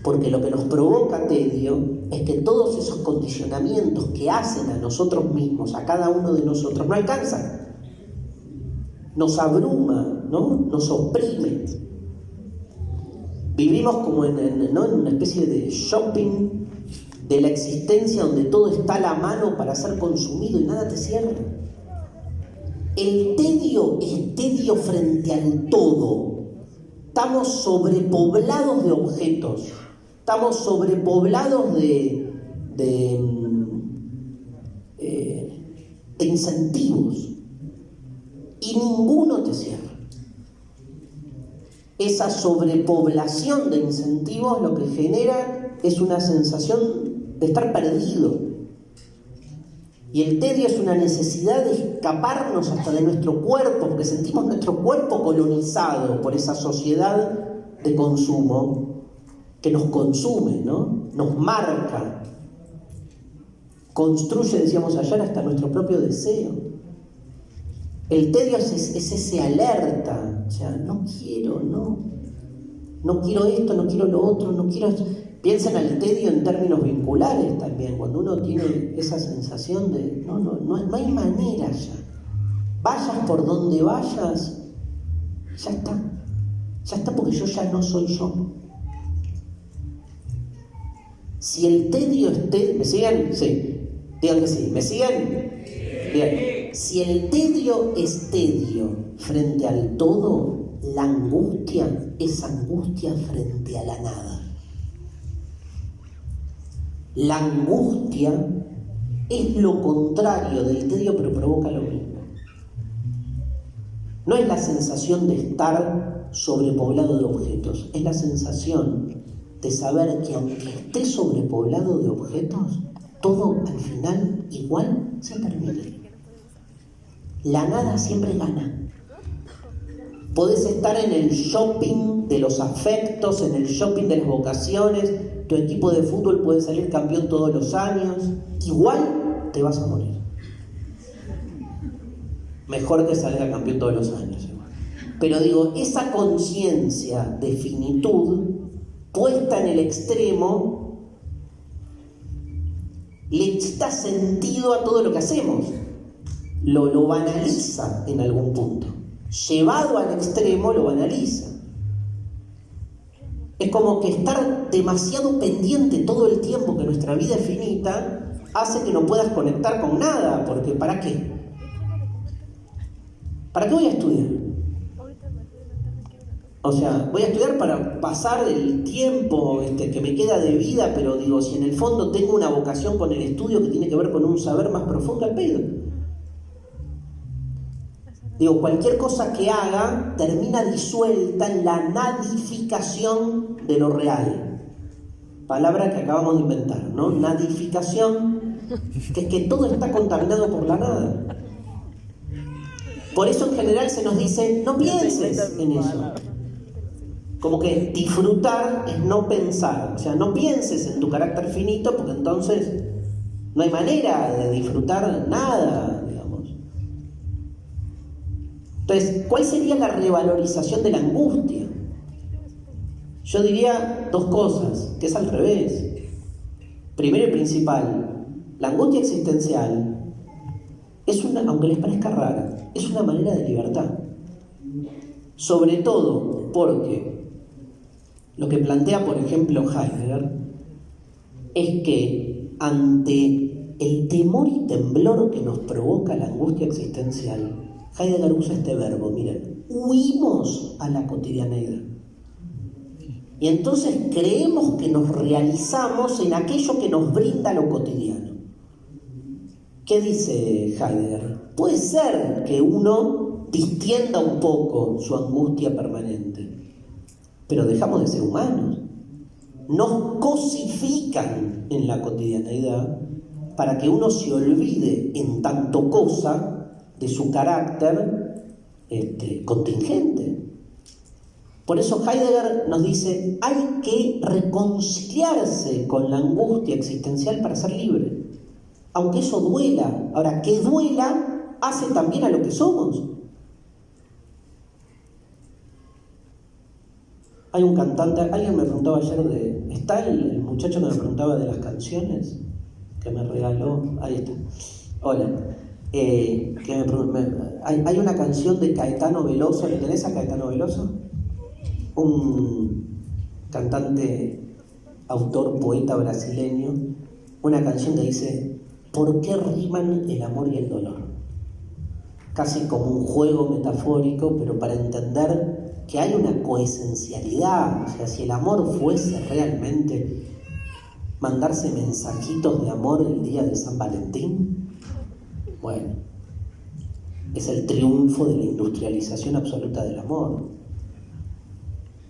A: Porque lo que nos provoca tedio es que todos esos condicionamientos que hacen a nosotros mismos, a cada uno de nosotros, no alcanzan. Nos abruma, ¿no? Nos oprime. Vivimos como en una especie de shopping de la existencia donde todo está a la mano para ser consumido y nada te cierra. El tedio es tedio frente al todo. Estamos sobrepoblados de objetos, estamos sobrepoblados de incentivos y ninguno te cierra. Esa sobrepoblación de incentivos lo que genera es una sensación de estar perdido. Y el tedio es una necesidad de escaparnos hasta de nuestro cuerpo, porque sentimos nuestro cuerpo colonizado por esa sociedad de consumo que nos consume, ¿no? Nos marca, construye, decíamos ayer, hasta nuestro propio deseo. El tedio es ese alerta, o sea, no quiero esto, no quiero lo otro, no quiero... Piensen al tedio en términos vinculares también, cuando uno tiene esa sensación de no hay manera ya. Vayas por donde vayas, ya está porque yo ya no soy yo. Si el tedio es tedio, ¿me siguen? Sí, digan que sí, ¿me siguen? Bien. Si el tedio es tedio frente al todo, la angustia es angustia frente a la nada. La angustia es lo contrario del tedio, pero provoca lo mismo. No es la sensación de estar sobrepoblado de objetos, es la sensación de saber que aunque esté sobrepoblado de objetos, todo al final igual se termina. La nada siempre gana. Podés estar en el shopping de los afectos, en el shopping de las vocaciones, tu equipo de fútbol puede salir campeón todos los años, igual te vas a morir. Mejor que salga campeón todos los años. Pero digo, esa conciencia de finitud puesta en el extremo le quita sentido a todo lo que hacemos. lo banaliza en algún punto. Llevado al extremo, lo banaliza. Es como que estar demasiado pendiente todo el tiempo que nuestra vida es finita hace que no puedas conectar con nada, porque ¿para qué? ¿Para qué voy a estudiar? O sea, voy a estudiar para pasar el tiempo que me queda de vida, pero digo, si en el fondo tengo una vocación con el estudio que tiene que ver con un saber más profundo, al pedo. Digo, cualquier cosa que haga termina disuelta en la nadificación de lo real. Palabra que acabamos de inventar, ¿no? Nadificación, que es que todo está contaminado por la nada. Por eso en general se nos dice, no pienses en eso. Como que disfrutar es no pensar. O sea, no pienses en tu carácter finito, porque entonces no hay manera de disfrutar nada, digamos. Entonces, ¿cuál sería la revalorización de la angustia? Yo diría dos cosas, que es al revés. Primero y principal, la angustia existencial es una, aunque les parezca rara, es una manera de libertad. Sobre todo porque lo que plantea, por ejemplo, Heidegger es que ante el temor y temblor que nos provoca la angustia existencial, Heidegger usa este verbo, miren, huimos a la cotidianeidad. Y entonces creemos que nos realizamos en aquello que nos brinda lo cotidiano. ¿Qué dice Heidegger? Puede ser que uno distienda un poco su angustia permanente, pero dejamos de ser humanos. Nos cosifican en la cotidianeidad para que uno se olvide en tanto cosa de su carácter contingente. Por eso Heidegger nos dice, hay que reconciliarse con la angustia existencial para ser libre, aunque eso duela. Ahora, que duela hace también a lo que somos. Hay un cantante, alguien me preguntaba ayer ¿está el muchacho que me preguntaba de las canciones? Que me regaló, ahí está. Hola. Hay una canción de Caetano Veloso, ¿le tenés a Caetano Veloso? Un cantante, autor, poeta brasileño, una canción que dice, ¿por qué riman el amor y el dolor? Casi como un juego metafórico, pero para entender que hay una coesencialidad. O sea, si el amor fuese realmente mandarse mensajitos de amor el día de San Valentín, bueno, es el triunfo de la industrialización absoluta del amor.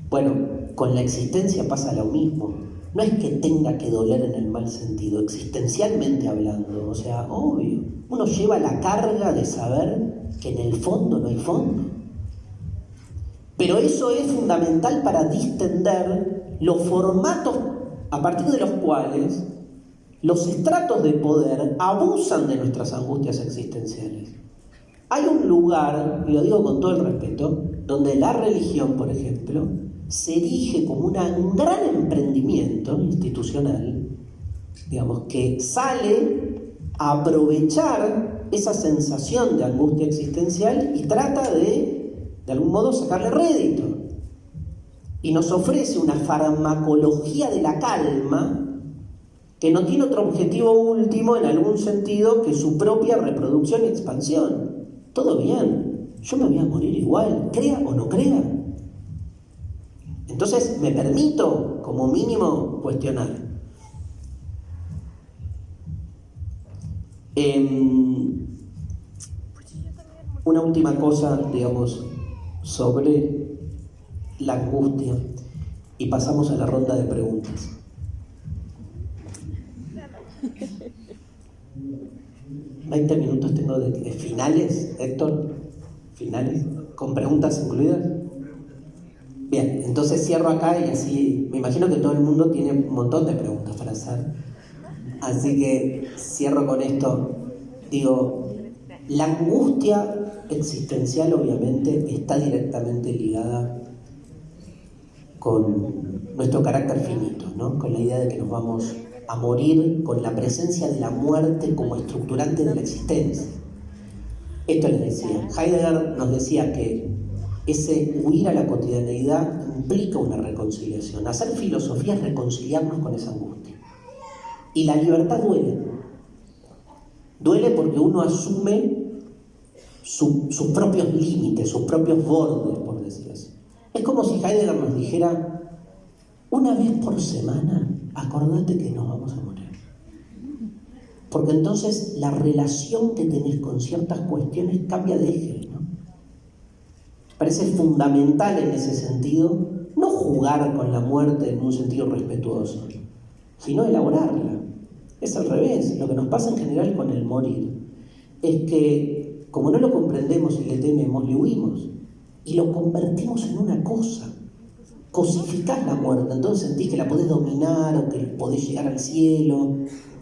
A: Bueno, con la existencia pasa lo mismo. No es que tenga que doler en el mal sentido, existencialmente hablando. O sea, obvio, uno lleva la carga de saber que en el fondo no hay fondo. Pero eso es fundamental para distender los formatos a partir de los cuales los estratos de poder abusan de nuestras angustias existenciales. Hay un lugar, y lo digo con todo el respeto, donde la religión, por ejemplo, se erige como un gran emprendimiento institucional, digamos, que sale a aprovechar esa sensación de angustia existencial y trata de algún modo, sacarle rédito. Y nos ofrece una farmacología de la calma que no tiene otro objetivo último, en algún sentido, que su propia reproducción y expansión. Todo bien, yo me voy a morir igual, crea o no crea. Entonces me permito, como mínimo, cuestionar. Una última cosa, digamos, sobre la angustia, y pasamos a la ronda de preguntas. ¿20 minutos tengo de finales, Héctor? ¿Finales? ¿Con preguntas incluidas? Bien, entonces cierro acá y así, me imagino que todo el mundo tiene un montón de preguntas para hacer. Así que cierro con esto. Digo, la angustia existencial obviamente está directamente ligada con nuestro carácter finito, ¿no? Con la idea de que nos vamos a morir, con la presencia de la muerte como estructurante de la existencia. Esto les decía. Heidegger nos decía que ese huir a la cotidianeidad implica una reconciliación. Hacer filosofía es reconciliarnos con esa angustia. Y la libertad duele. Duele porque uno asume sus propios límites, sus propios bordes, por decir así. Es como si Heidegger nos dijera, una vez por semana, acordate que nos vamos a morir. Porque entonces la relación que tenés con ciertas cuestiones cambia de eje, ¿no? Parece fundamental en ese sentido no jugar con la muerte en un sentido respetuoso, sino elaborarla. Es al revés. Lo que nos pasa en general con el morir es que, como no lo comprendemos y le tememos, le huimos y lo convertimos en una cosa. Cosificás la muerte, entonces sentís que la podés dominar o que podés llegar al cielo.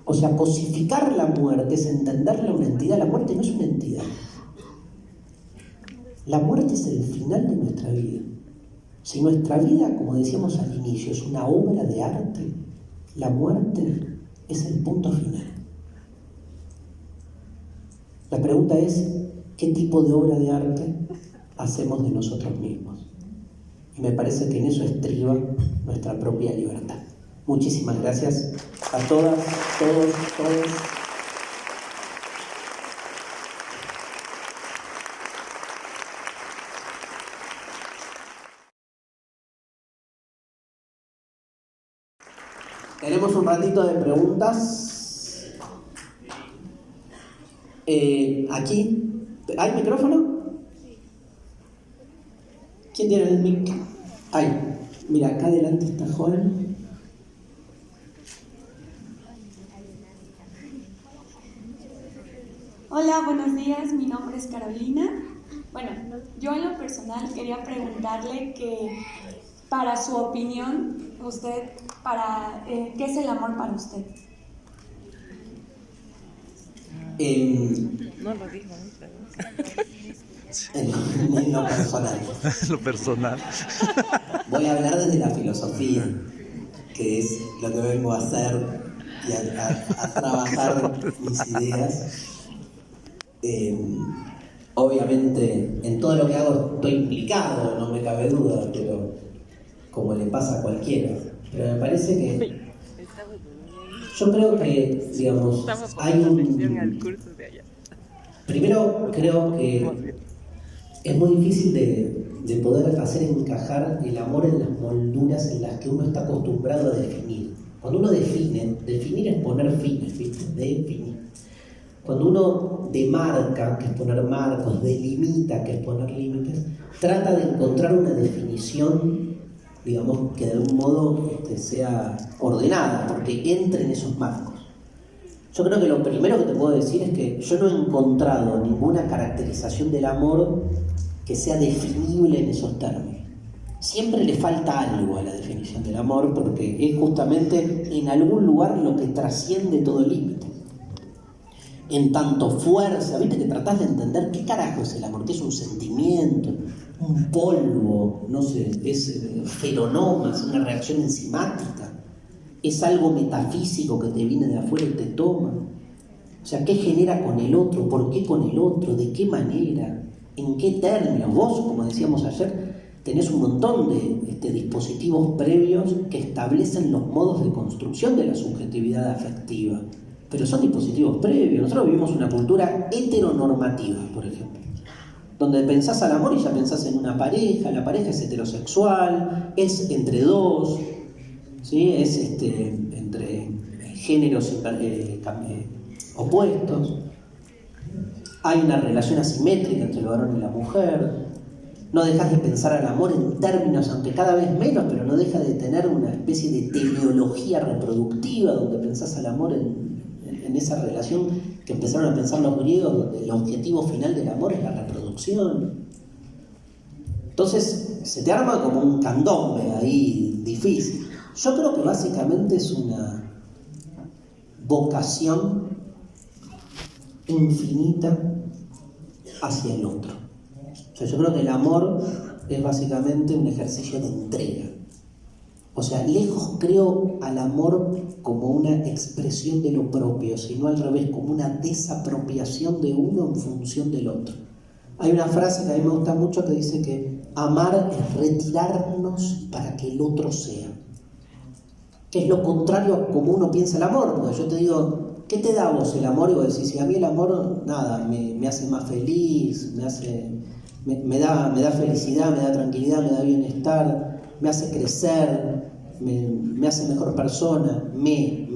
A: O sea, cosificar la muerte es entenderla una entidad. La muerte no es una entidad. La muerte es el final de nuestra vida. Si nuestra vida, como decíamos al inicio, es una obra de arte, la muerte es el punto final. La pregunta es, ¿qué tipo de obra de arte hacemos de nosotros mismos? Y me parece que en eso estriba nuestra propia libertad. Muchísimas gracias a todas, todos, todos. Tenemos un ratito de preguntas. Aquí. ¿Hay micrófono? ¿Quién tiene el mic? Ay, mira, acá adelante está Juan.
D: Hola, buenos días, mi nombre es Carolina. Bueno, yo en lo personal quería preguntarle que, para su opinión, usted, ¿qué es el amor para usted?
B: No lo dijo.
A: En lo personal.
C: Lo personal.
A: Voy a hablar desde la filosofía, que es lo que vengo a hacer y a trabajar mis ideas. Obviamente, en todo lo que hago estoy implicado, no me cabe duda, pero como le pasa a cualquiera. Pero me parece que yo creo que, digamos, hay un... Primero, creo que es muy difícil de poder hacer encajar el amor en las molduras en las que uno está acostumbrado a definir. Cuando uno define, definir es poner fines, ¿viste? Definir. Cuando uno demarca, que es poner marcos, delimita, que es poner límites, trata de encontrar una definición, digamos, que de algún modo sea ordenada, porque entre en esos marcos. Yo creo que lo primero que te puedo decir es que yo no he encontrado ninguna caracterización del amor que sea definible en esos términos. Siempre le falta algo a la definición del amor, porque es justamente en algún lugar lo que trasciende todo límite. En tanto fuerza, viste que tratás de entender qué carajo es el amor, que es un sentimiento, un polvo, no sé, es feronomas, una reacción enzimática, es algo metafísico que te viene de afuera y te toma. O sea, ¿qué genera con el otro? ¿Por qué con el otro? ¿De qué manera? ¿En qué términos? Vos, como decíamos ayer, tenés un montón de dispositivos previos que establecen los modos de construcción de la subjetividad afectiva. Pero son dispositivos previos. Nosotros vivimos una cultura heteronormativa, por ejemplo, donde pensás al amor y ya pensás en una pareja, la pareja es heterosexual, es entre dos, ¿sí? Es entre géneros opuestos. Hay una relación asimétrica entre el varón y la mujer. No dejas de pensar al amor en términos, aunque cada vez menos, pero no deja de tener una especie de teleología reproductiva, donde pensás al amor en esa relación que empezaron a pensar los griegos, donde el objetivo final del amor es la reproducción. Entonces se te arma como un candombe ahí difícil. Yo creo que básicamente es una vocación infinita hacia el otro. O sea, yo creo que el amor es básicamente un ejercicio de entrega. O sea, lejos creo al amor como una expresión de lo propio, sino al revés, como una desapropiación de uno en función del otro. Hay una frase que a mí me gusta mucho que dice que amar es retirarnos para que el otro sea. Que es lo contrario a como uno piensa el amor, porque yo te digo, ¿qué te da a vos el amor? Y vos decís, si a mí el amor, nada, me hace más feliz, me da felicidad, me da tranquilidad, me da bienestar, me hace crecer, me hace mejor persona, me.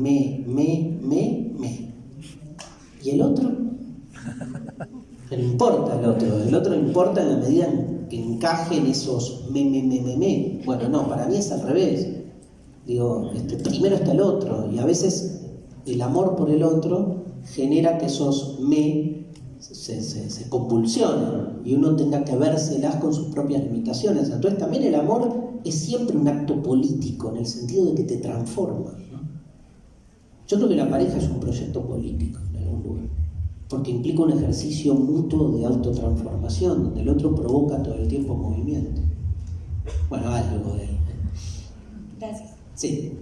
A: ¿Y el otro? No importa el otro importa en la medida en que encaje en esos me. Bueno, no, para mí es al revés. Digo, primero está el otro, y a veces el amor por el otro genera que esos se convulsionen y uno tenga que vérselas con sus propias limitaciones. Entonces también el amor es siempre un acto político, en el sentido de que te transforma, ¿no? Yo creo que la pareja es un proyecto político en algún lugar, porque implica un ejercicio mutuo de autotransformación, donde el otro provoca todo el tiempo movimiento. Bueno, algo de...
D: Gracias.
A: Sí.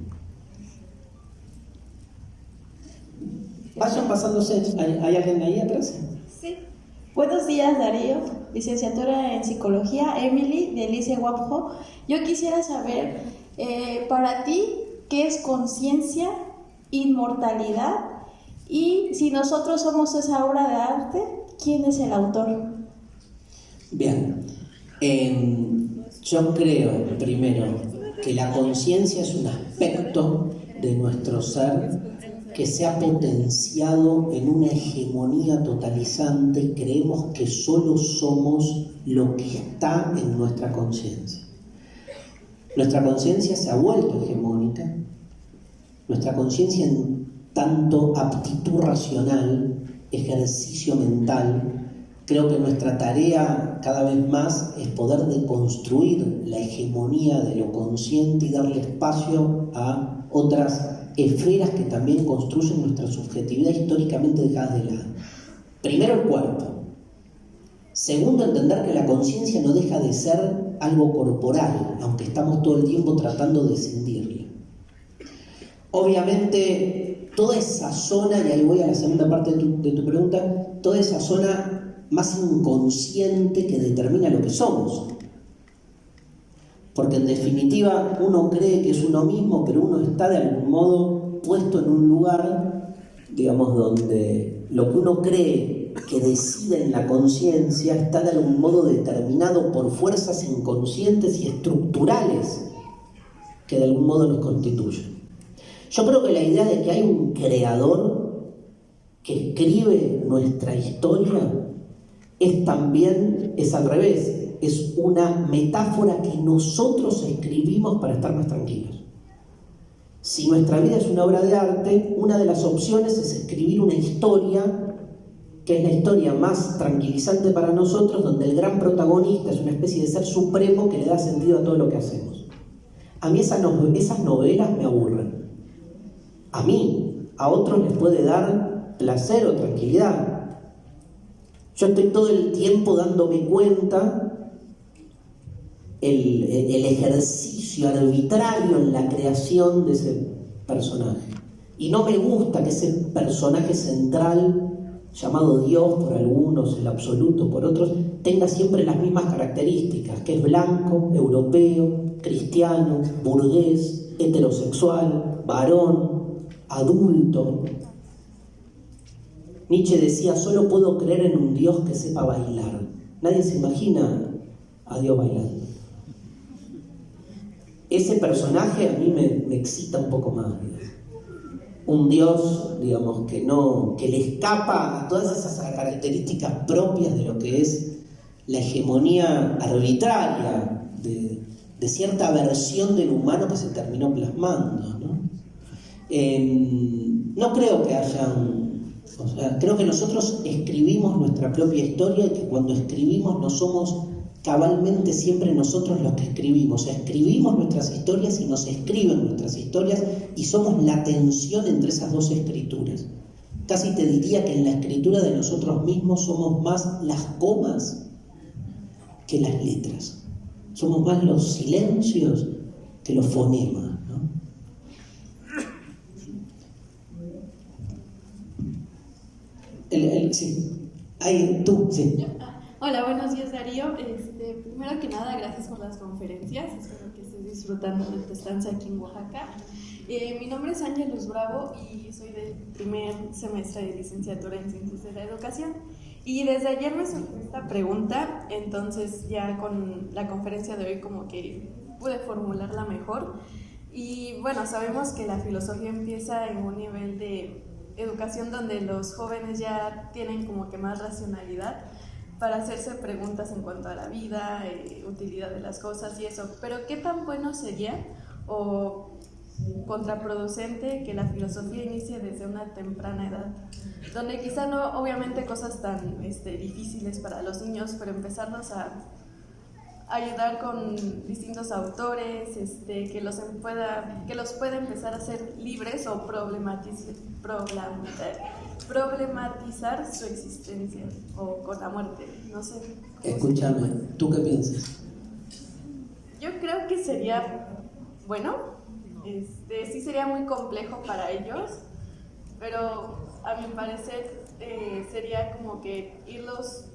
A: Vayan pasándose. ¿Hay alguien ahí atrás?
E: Sí. Buenos días, Darío, licenciatura en Psicología, Emily, de Lice Guapjo. Yo quisiera saber, para ti, ¿qué es conciencia, inmortalidad? Y si nosotros somos esa obra de arte, ¿quién es el autor?
A: Bien. Yo creo, primero, que la conciencia es un aspecto de nuestro ser que se ha potenciado en una hegemonía totalizante y creemos que solo somos lo que está en nuestra conciencia. Nuestra conciencia se ha vuelto hegemónica, nuestra conciencia en tanto aptitud racional, ejercicio mental. Creo que nuestra tarea cada vez más es poder deconstruir la hegemonía de lo consciente y darle espacio a otras esferas que también construyen nuestra subjetividad históricamente dejadas de lado. Primero, el cuerpo. Segundo, entender que la conciencia no deja de ser algo corporal, aunque estamos todo el tiempo tratando de escindirla. Obviamente, toda esa zona, y ahí voy a la segunda parte de tu pregunta, toda esa zona más inconsciente que determina lo que somos. Porque en definitiva uno cree que es uno mismo, pero uno está de algún modo puesto en un lugar, digamos, donde lo que uno cree que decide en la conciencia está de algún modo determinado por fuerzas inconscientes y estructurales que de algún modo nos constituyen. Yo creo que la idea de que hay un creador que escribe nuestra historia es al revés, es una metáfora que nosotros escribimos para estar más tranquilos. Si nuestra vida es una obra de arte, una de las opciones es escribir una historia que es la historia más tranquilizante para nosotros, donde el gran protagonista es una especie de ser supremo que le da sentido a todo lo que hacemos. A mí esas novelas me aburren. A mí, a otros les puede dar placer o tranquilidad. Yo estoy todo el tiempo dándome cuenta el ejercicio arbitrario en la creación de ese personaje. Y no me gusta que ese personaje central, llamado Dios por algunos, el absoluto por otros, tenga siempre las mismas características, que es blanco, europeo, cristiano, burgués, heterosexual, varón, adulto. Nietzsche decía, solo puedo creer en un Dios que sepa bailar. Nadie se imagina a Dios bailando. Ese personaje a mí me excita un poco más. Un Dios, digamos, que le escapa a todas esas características propias de lo que es la hegemonía arbitraria de cierta versión del humano que se terminó plasmando, ¿no? No creo que creo que nosotros escribimos nuestra propia historia y que cuando escribimos no somos cabalmente siempre nosotros los que escribimos. Escribimos nuestras historias y nos escriben nuestras historias y somos la tensión entre esas dos escrituras. Casi te diría que en la escritura de nosotros mismos somos más las comas que las letras. Somos más los silencios que los fonemas. Sí. Ahí, tú, sí.
E: Hola, buenos días Darío. Primero que nada, gracias por las conferencias. Espero que estés disfrutando de tu estancia aquí en Oaxaca. Mi nombre es Ángel Luz Bravo y soy del primer semestre de licenciatura en Ciencias de la Educación. Y desde ayer me surgió esta pregunta, entonces ya con la conferencia de hoy como que pude formularla mejor. Y bueno, sabemos que la filosofía empieza en un nivel de educación donde los jóvenes ya tienen como que más racionalidad para hacerse preguntas en cuanto a la vida, utilidad de las cosas y eso. Pero ¿qué tan bueno sería o contraproducente que la filosofía inicie desde una temprana edad? Donde quizá no, obviamente, cosas tan difíciles para los niños, pero empezarlos a ayudar con distintos autores, que los pueda empezar a ser libres o problematizar su existencia o con la muerte, no sé.
A: Escúchame, ¿tú qué piensas?
E: Yo creo que sería, bueno, sí sería muy complejo para ellos, pero a mi parecer sería como que irlos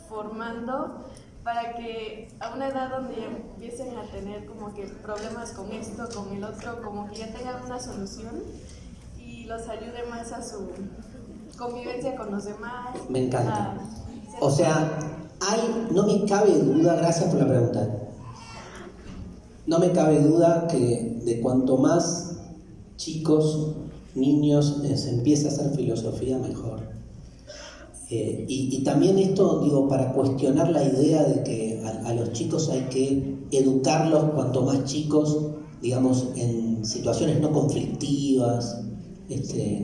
E: formando para que a una edad donde ya empiecen a tener como que problemas con esto, con el otro, como que ya tengan una solución y los ayude más a su convivencia con los demás.
A: Me encanta. O sea, no me cabe duda, gracias por la pregunta, no me cabe duda que de cuanto más chicos, niños, se empiece a hacer filosofía, mejor. Y también esto, digo, para cuestionar la idea de que a los chicos hay que educarlos cuanto más chicos, digamos, en situaciones no conflictivas,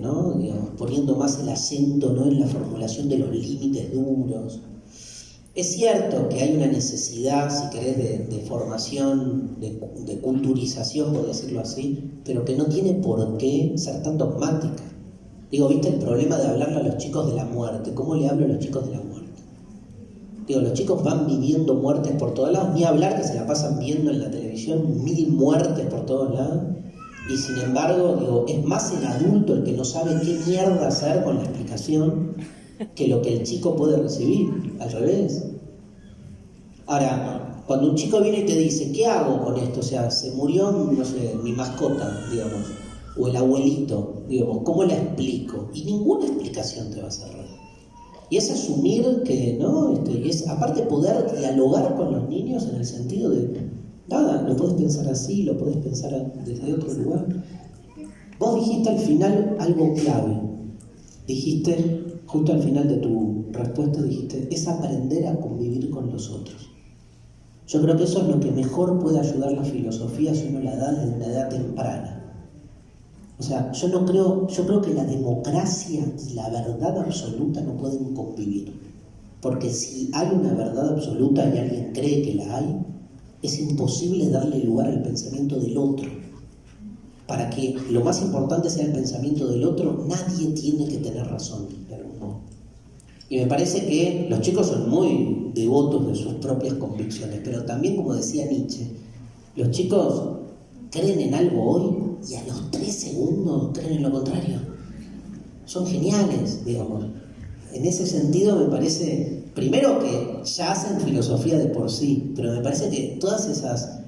A: ¿no? Digamos, poniendo más el acento, ¿no?, en la formulación de los límites duros. Es cierto que hay una necesidad, si querés, de formación, de culturización, por decirlo así, pero que no tiene por qué ser tan dogmática. Digo, ¿viste el problema de hablarle a los chicos de la muerte? ¿Cómo le hablo a los chicos de la muerte? Digo, los chicos van viviendo muertes por todos lados, ni hablar que se la pasan viendo en la televisión 1000 muertes por todos lados, y sin embargo, digo, es más el adulto el que no sabe qué mierda hacer con la explicación que lo que el chico puede recibir, al revés. Ahora, cuando un chico viene y te dice, ¿qué hago con esto? O sea, se murió, no sé, mi mascota, digamos, o el abuelito, digamos, ¿cómo la explico? Y ninguna explicación te va a cerrar. Y es asumir que, ¿no? Es aparte poder dialogar con los niños en el sentido de, nada, lo podés pensar así, lo podés pensar desde otro lugar. Vos dijiste al final algo clave. Dijiste, justo al final de tu respuesta, dijiste, es aprender a convivir con los otros. Yo creo que eso es lo que mejor puede ayudar la filosofía si uno la da desde una edad temprana. O sea, yo creo que la democracia y la verdad absoluta no pueden convivir. Porque si hay una verdad absoluta y alguien cree que la hay, es imposible darle lugar al pensamiento del otro. Para que lo más importante sea el pensamiento del otro, nadie tiene que tener razón, de algún modo. Y me parece que los chicos son muy devotos de sus propias convicciones, pero también, como decía Nietzsche, los chicos creen en algo hoy y a los 3 segundos creen en lo contrario. Son geniales, digamos. En ese sentido me parece, primero, que ya hacen filosofía de por sí, pero me parece que todas esas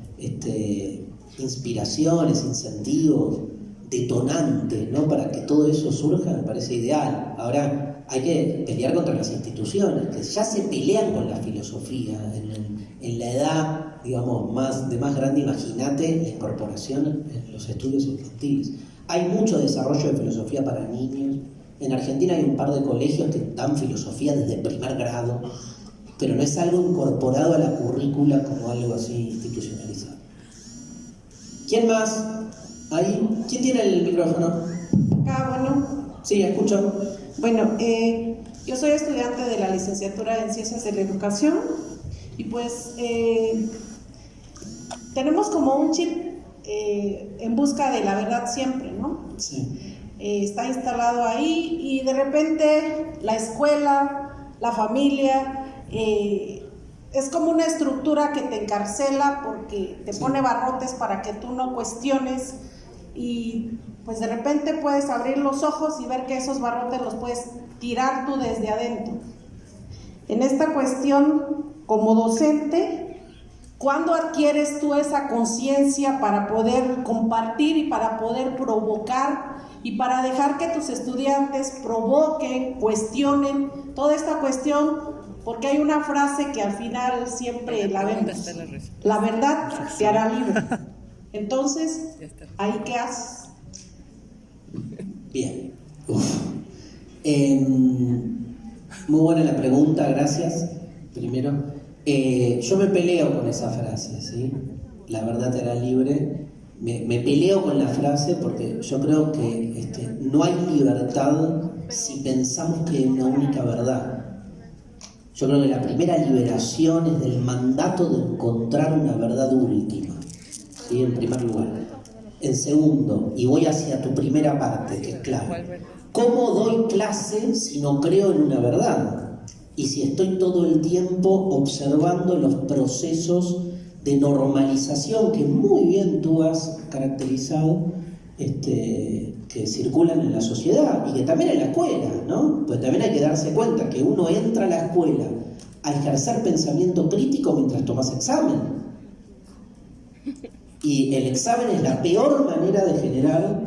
A: inspiraciones, incentivos, detonantes, ¿no?, para que todo eso surja, me parece ideal. Ahora hay que pelear contra las instituciones, que ya se pelean con la filosofía en la edad, digamos, de más grande. Imagínate la incorporación en los estudios infantiles. Hay mucho desarrollo de filosofía para niños. En Argentina hay un par de colegios que dan filosofía desde primer grado, pero no es algo incorporado a la currícula como algo así institucionalizado. ¿Quién más? Ahí. ¿Quién tiene el micrófono?
F: Bueno.
A: Sí, escucho.
F: Bueno, yo soy estudiante de la licenciatura en Ciencias de la Educación y pues tenemos como un chip en busca de la verdad siempre, ¿no?
A: Sí.
F: Está instalado ahí y de repente la escuela, la familia, es como una estructura que te encarcela porque te pone barrotes para que tú no cuestiones y pues de repente puedes abrir los ojos y ver que esos barrotes los puedes tirar tú desde adentro. En esta cuestión, como docente, ¿cuándo adquieres tú esa conciencia para poder compartir y para poder provocar y para dejar que tus estudiantes provoquen, cuestionen toda esta cuestión? Porque hay una frase que al final siempre la vemos: la verdad te hará libre. Entonces, ¿ahí qué haces?
A: Bien. Muy buena la pregunta, gracias. Primero, yo me peleo con esa frase, ¿sí? La verdad te hará libre. Me peleo con la frase porque yo creo que no hay libertad si pensamos que hay una única verdad. Yo creo que la primera liberación es del mandato de encontrar una verdad última, ¿sí? En primer lugar. En segundo, y voy hacia tu primera parte, que es clave. ¿Cómo doy clase si no creo en una verdad? Y si estoy todo el tiempo observando los procesos de normalización que muy bien tú has caracterizado, que circulan en la sociedad y que también en la escuela, ¿no? Pues también hay que darse cuenta que uno entra a la escuela a ejercer pensamiento crítico mientras tomas examen. Y el examen es la peor manera de generar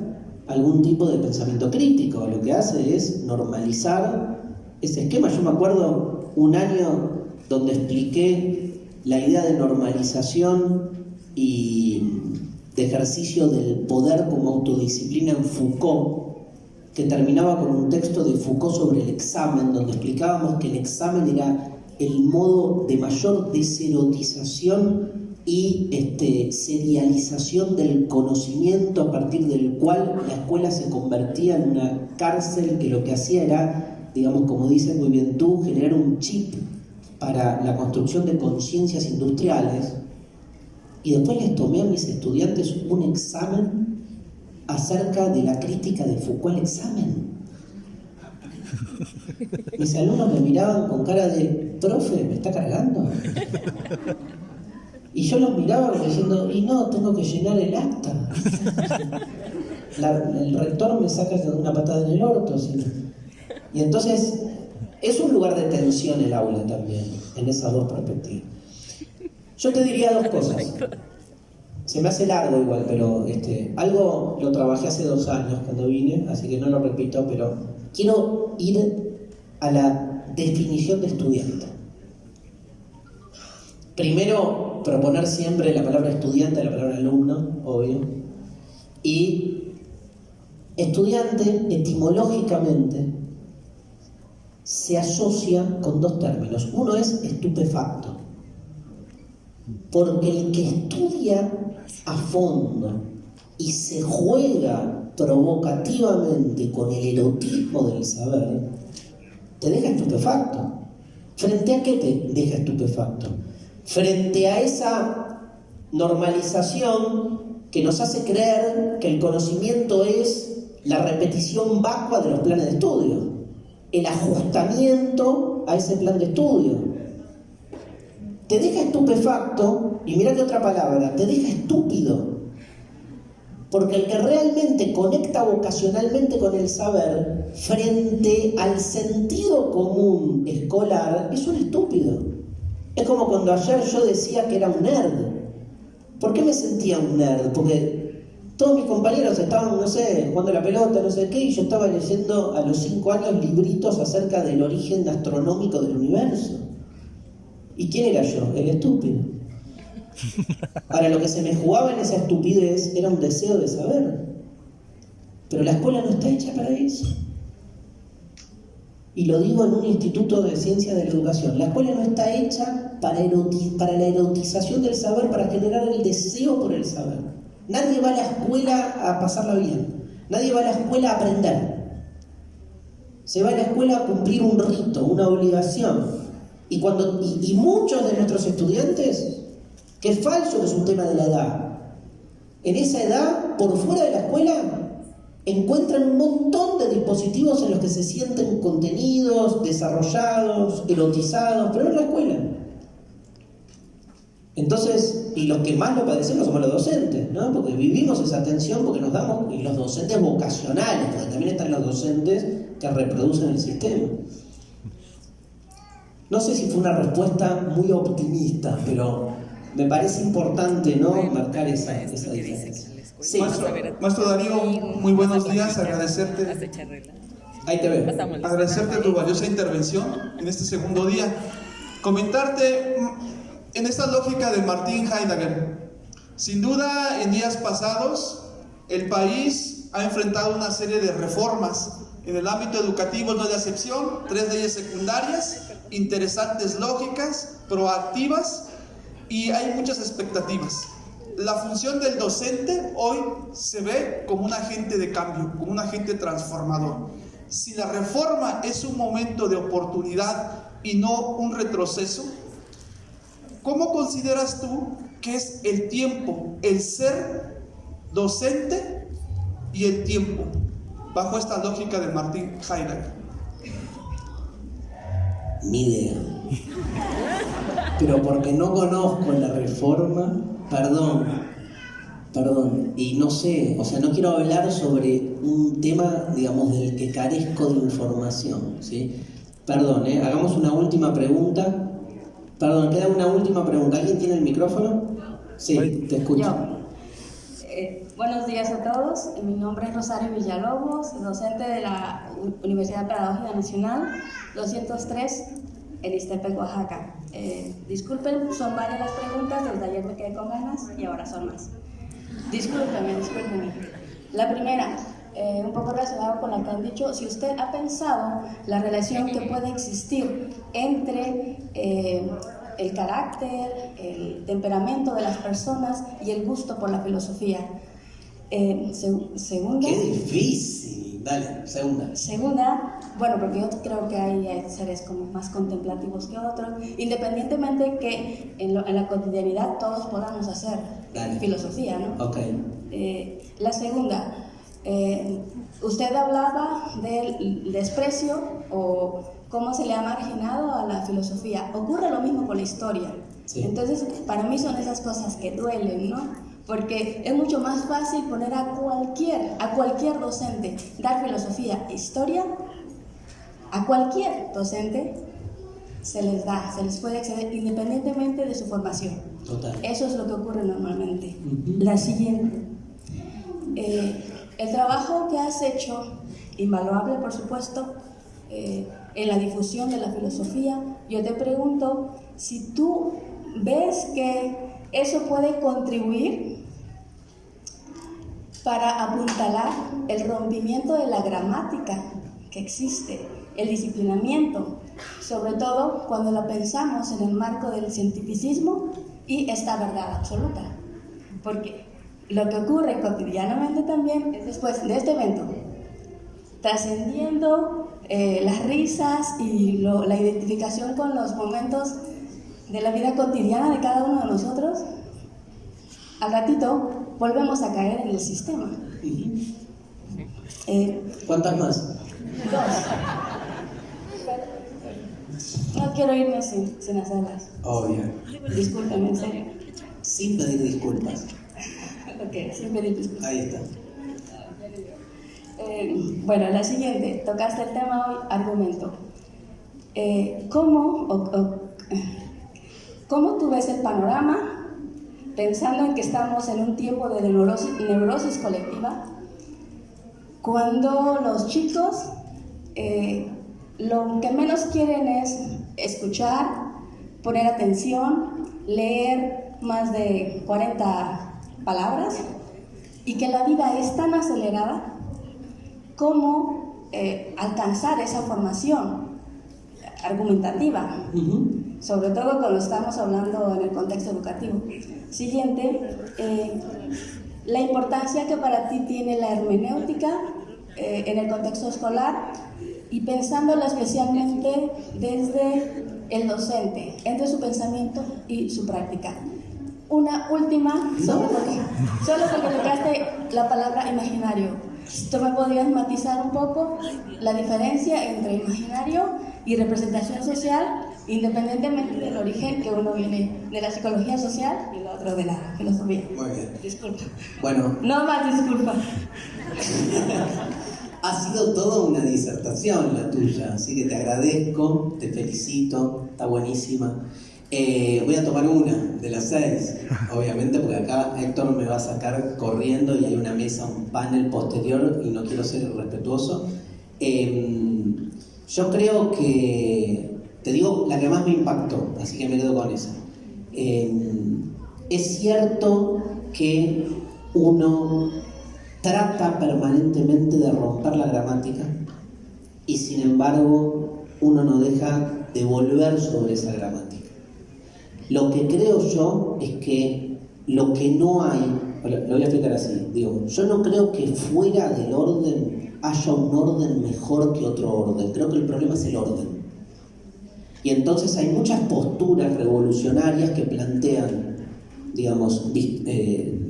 A: algún tipo de pensamiento crítico. Lo que hace es normalizar ese esquema. Yo me acuerdo un año donde expliqué la idea de normalización y de ejercicio del poder como autodisciplina en Foucault, que terminaba con un texto de Foucault sobre el examen, donde explicábamos que el examen era el modo de mayor deserotización y serialización del conocimiento, a partir del cual la escuela se convertía en una cárcel que lo que hacía era, digamos, como dices muy bien tú, generar un chip para la construcción de conciencias industriales. Y después les tomé a mis estudiantes un examen acerca de la crítica de Foucault al examen. Mis alumnos me miraban con cara de: profe, ¿me está cargando? Y yo los miraba como diciendo: y no, tengo que llenar el acta. El rector me saca de una patada en el orto. ¿Sí? Y entonces es un lugar de tensión el aula también, en esas dos perspectivas. Yo te diría dos cosas. Se me hace largo igual, pero algo lo trabajé hace 2 años cuando vine, así que no lo repito, pero quiero ir a la definición de estudiante. Primero, proponer siempre la palabra estudiante, la palabra alumno, obvio. Y estudiante, etimológicamente, se asocia con 2 términos. Uno es estupefacto, porque el que estudia a fondo y se juega provocativamente con el erotismo del saber, te deja estupefacto. ¿Frente a qué te deja estupefacto? Frente a esa normalización que nos hace creer que el conocimiento es la repetición vacua de los planes de estudio, el ajustamiento a ese plan de estudio. Te deja estupefacto, y mira que otra palabra, te deja estúpido. Porque el que realmente conecta vocacionalmente con el saber, frente al sentido común escolar, es un estúpido. Es como cuando ayer yo decía que era un nerd. ¿Por qué me sentía un nerd? Porque todos mis compañeros estaban, no sé, jugando a la pelota, no sé qué, y yo estaba leyendo a los 5 años libritos acerca del origen astronómico del universo. ¿Y quién era yo? El estúpido. Ahora, lo que se me jugaba en esa estupidez era un deseo de saber. Pero la escuela no está hecha para eso. Y lo digo en un instituto de ciencias de la educación. La escuela no está hecha para la erotización del saber, para generar el deseo por el saber. Nadie va a la escuela a pasarla bien. Nadie va a la escuela a aprender. Se va a la escuela a cumplir un rito, una obligación. Y muchos de nuestros estudiantes, que es falso que es un tema de la edad, en esa edad, por fuera de la escuela, encuentran un montón de dispositivos en los que se sienten contenidos, desarrollados, erotizados, pero no en la escuela. Entonces, y los que más lo padecemos somos los docentes, ¿no? Porque vivimos esa tensión, porque nos damos, y los docentes vocacionales, porque también están los docentes que reproducen el sistema. No sé si fue una respuesta muy optimista, pero me parece importante, ¿no, marcar esa diferencia. Sí.
G: Maestro Darío, muy buenos días, agradecerte.
A: Ahí te veo.
G: Agradecerte tu valiosa intervención en este segundo día. Comentarte en esta lógica de Martin Heidegger. Sin duda, en días pasados, el país ha enfrentado una serie de reformas. En el ámbito educativo no es la excepción. 3 leyes secundarias, interesantes lógicas, proactivas, y hay muchas expectativas. La función del docente hoy se ve como un agente de cambio, como un agente transformador. Si la reforma es un momento de oportunidad y no un retroceso, ¿cómo consideras tú que es el tiempo, el ser docente y el tiempo, bajo esta lógica de Martin Heidegger?
A: Ni idea. Pero porque no conozco la reforma, perdón, y no sé, o sea, no quiero hablar sobre un tema, digamos, del que carezco de información, ¿sí? Perdón, hagamos una última pregunta. Perdón, queda una última pregunta. ¿Alguien tiene el micrófono? Sí, te escucho.
H: Buenos días a todos. Mi nombre es Rosario Villalobos, docente de la Universidad Pedagógica Nacional 203 en Ixtepec, Oaxaca. Disculpen, son varias las preguntas, desde ayer me quedé con ganas y ahora son más. Discúlpenme. La primera, un poco relacionado con lo que han dicho, si usted ha pensado la relación que puede existir entre el carácter, el temperamento de las personas y el gusto por la filosofía. Segunda.
A: ¡Qué difícil! Dale, segunda.
H: Segunda, bueno, porque yo creo que hay seres como más contemplativos que otros, independientemente que en la cotidianidad todos podamos hacer filosofía, ¿no?
A: Ok.
H: La segunda, usted hablaba del desprecio o cómo se le ha marginado a la filosofía. Ocurre lo mismo con la historia.
A: Sí.
H: Entonces, para mí son esas cosas que duelen, ¿no? Porque es mucho más fácil poner a cualquier docente, dar filosofía e historia, a cualquier docente se les puede acceder independientemente de su formación.
A: Total.
H: Eso es lo que ocurre normalmente. La siguiente. El trabajo que has hecho, invaluable por supuesto, en la difusión de la filosofía, yo te pregunto si tú ves que eso puede contribuir para apuntalar el rompimiento de la gramática que existe, el disciplinamiento, sobre todo cuando lo pensamos en el marco del cientificismo y esta verdad absoluta. Porque lo que ocurre cotidianamente también es después de este evento, trascendiendo las risas y la identificación con los momentos de la vida cotidiana de cada uno de nosotros, al ratito volvemos a caer en el sistema.
A: ¿Cuántas más?
H: 2. No quiero irme sin hacerlas.
A: Obvio.
H: Discúlpenme, en serio.
A: Sin pedir disculpas.
H: Ok, sin pedir disculpas.
A: Ahí está.
H: Bueno, la siguiente, tocaste el tema hoy, argumento. ¿Cómo tú ves el panorama, pensando en que estamos en un tiempo de neurosis colectiva, cuando los chicos lo que menos quieren es escuchar, poner atención, leer más de 40 palabras, y que la vida es tan acelerada? ¿Cómo alcanzar esa formación argumentativa? Sobre todo cuando estamos hablando en el contexto educativo. Siguiente, la importancia que para ti tiene la hermenéutica en el contexto escolar y pensándola especialmente desde el docente, entre su pensamiento y su práctica. Una última, solo porque tocaste la palabra imaginario. ¿Tú me podrías matizar un poco la diferencia entre imaginario y representación social independientemente del origen, que uno viene de la psicología social y el otro de la filosofía.
A: Muy bien.
H: Disculpa.
A: Bueno,
H: No más disculpa.
A: ha sido toda una disertación la tuya, así que te agradezco, te felicito, está buenísima. Voy a tomar una de las 6, obviamente, porque acá Héctor me va a sacar corriendo y hay una mesa, un panel posterior y no quiero ser irrespetuoso. Yo creo que, te digo, la que más me impactó, así que me quedo con esa. Es cierto que uno trata permanentemente de romper la gramática y sin embargo uno no deja de volver sobre esa gramática. Lo que creo yo es que lo que no hay, lo voy a explicar así, digo, yo no creo que fuera del orden haya un orden mejor que otro orden, creo que el problema es el orden. Y entonces hay muchas posturas revolucionarias que plantean, digamos,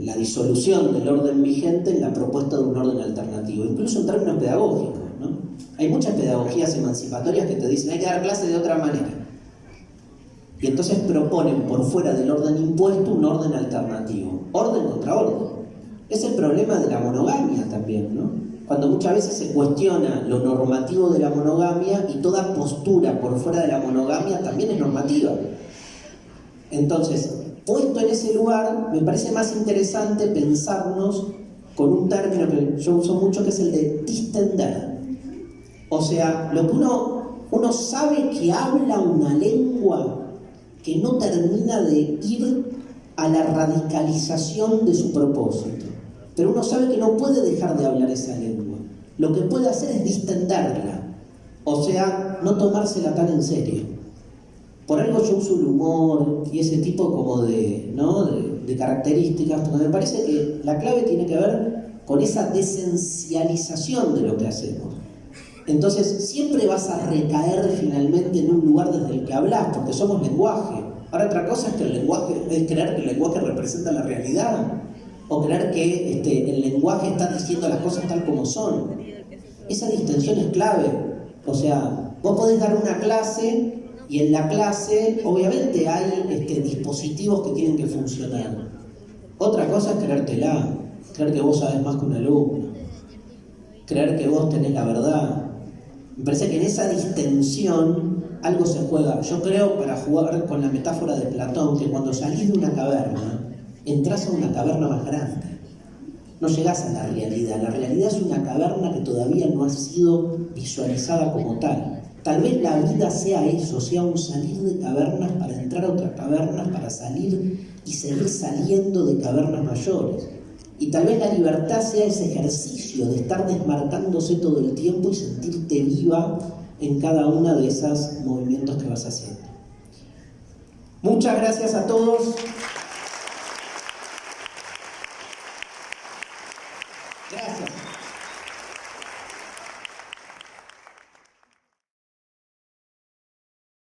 A: la disolución del orden vigente en la propuesta de un orden alternativo, incluso en términos pedagógicos, ¿no? Hay muchas pedagogías emancipatorias que te dicen hay que dar clases de otra manera. Y entonces proponen por fuera del orden impuesto un orden alternativo. Orden contra orden. Es el problema de la monogamia también, ¿no? Cuando muchas veces se cuestiona lo normativo de la monogamia y toda postura por fuera de la monogamia también es normativa. Entonces, puesto en ese lugar, me parece más interesante pensarnos con un término que yo uso mucho, que es el de distender. O sea, lo que uno sabe que habla una lengua que no termina de ir a la radicalización de su propósito. Pero uno sabe que no puede dejar de hablar esa lengua. Lo que puede hacer es distenderla. O sea, no tomársela tan en serio. Por algo yo uso el humor y ese tipo como de, ¿no? de características, porque me parece que la clave tiene que ver con esa desesencialización de lo que hacemos. Entonces siempre vas a recaer finalmente en un lugar desde el que hablas, porque somos lenguaje. Ahora otra cosa es que el lenguaje es creer que el lenguaje representa la realidad, o creer que el lenguaje está diciendo las cosas tal como son. Esa distinción es clave. O sea, vos podés dar una clase y en la clase obviamente hay dispositivos que tienen que funcionar. Otra cosa es creértela, creer que vos sabés más que un alumno, creer que vos tenés la verdad. Me parece que en esa distensión algo se juega. Yo creo, para jugar con la metáfora de Platón, que cuando salís de una caverna, entras a una caverna más grande. No llegás a la realidad. La realidad es una caverna que todavía no ha sido visualizada como tal. Tal vez la vida sea eso, sea un salir de cavernas para entrar a otras cavernas, para salir y seguir saliendo de cavernas mayores. Y tal vez la libertad sea ese ejercicio de estar desmarcándose todo el tiempo y sentirte viva en cada uno de esos movimientos que vas haciendo. Muchas gracias a todos. Gracias.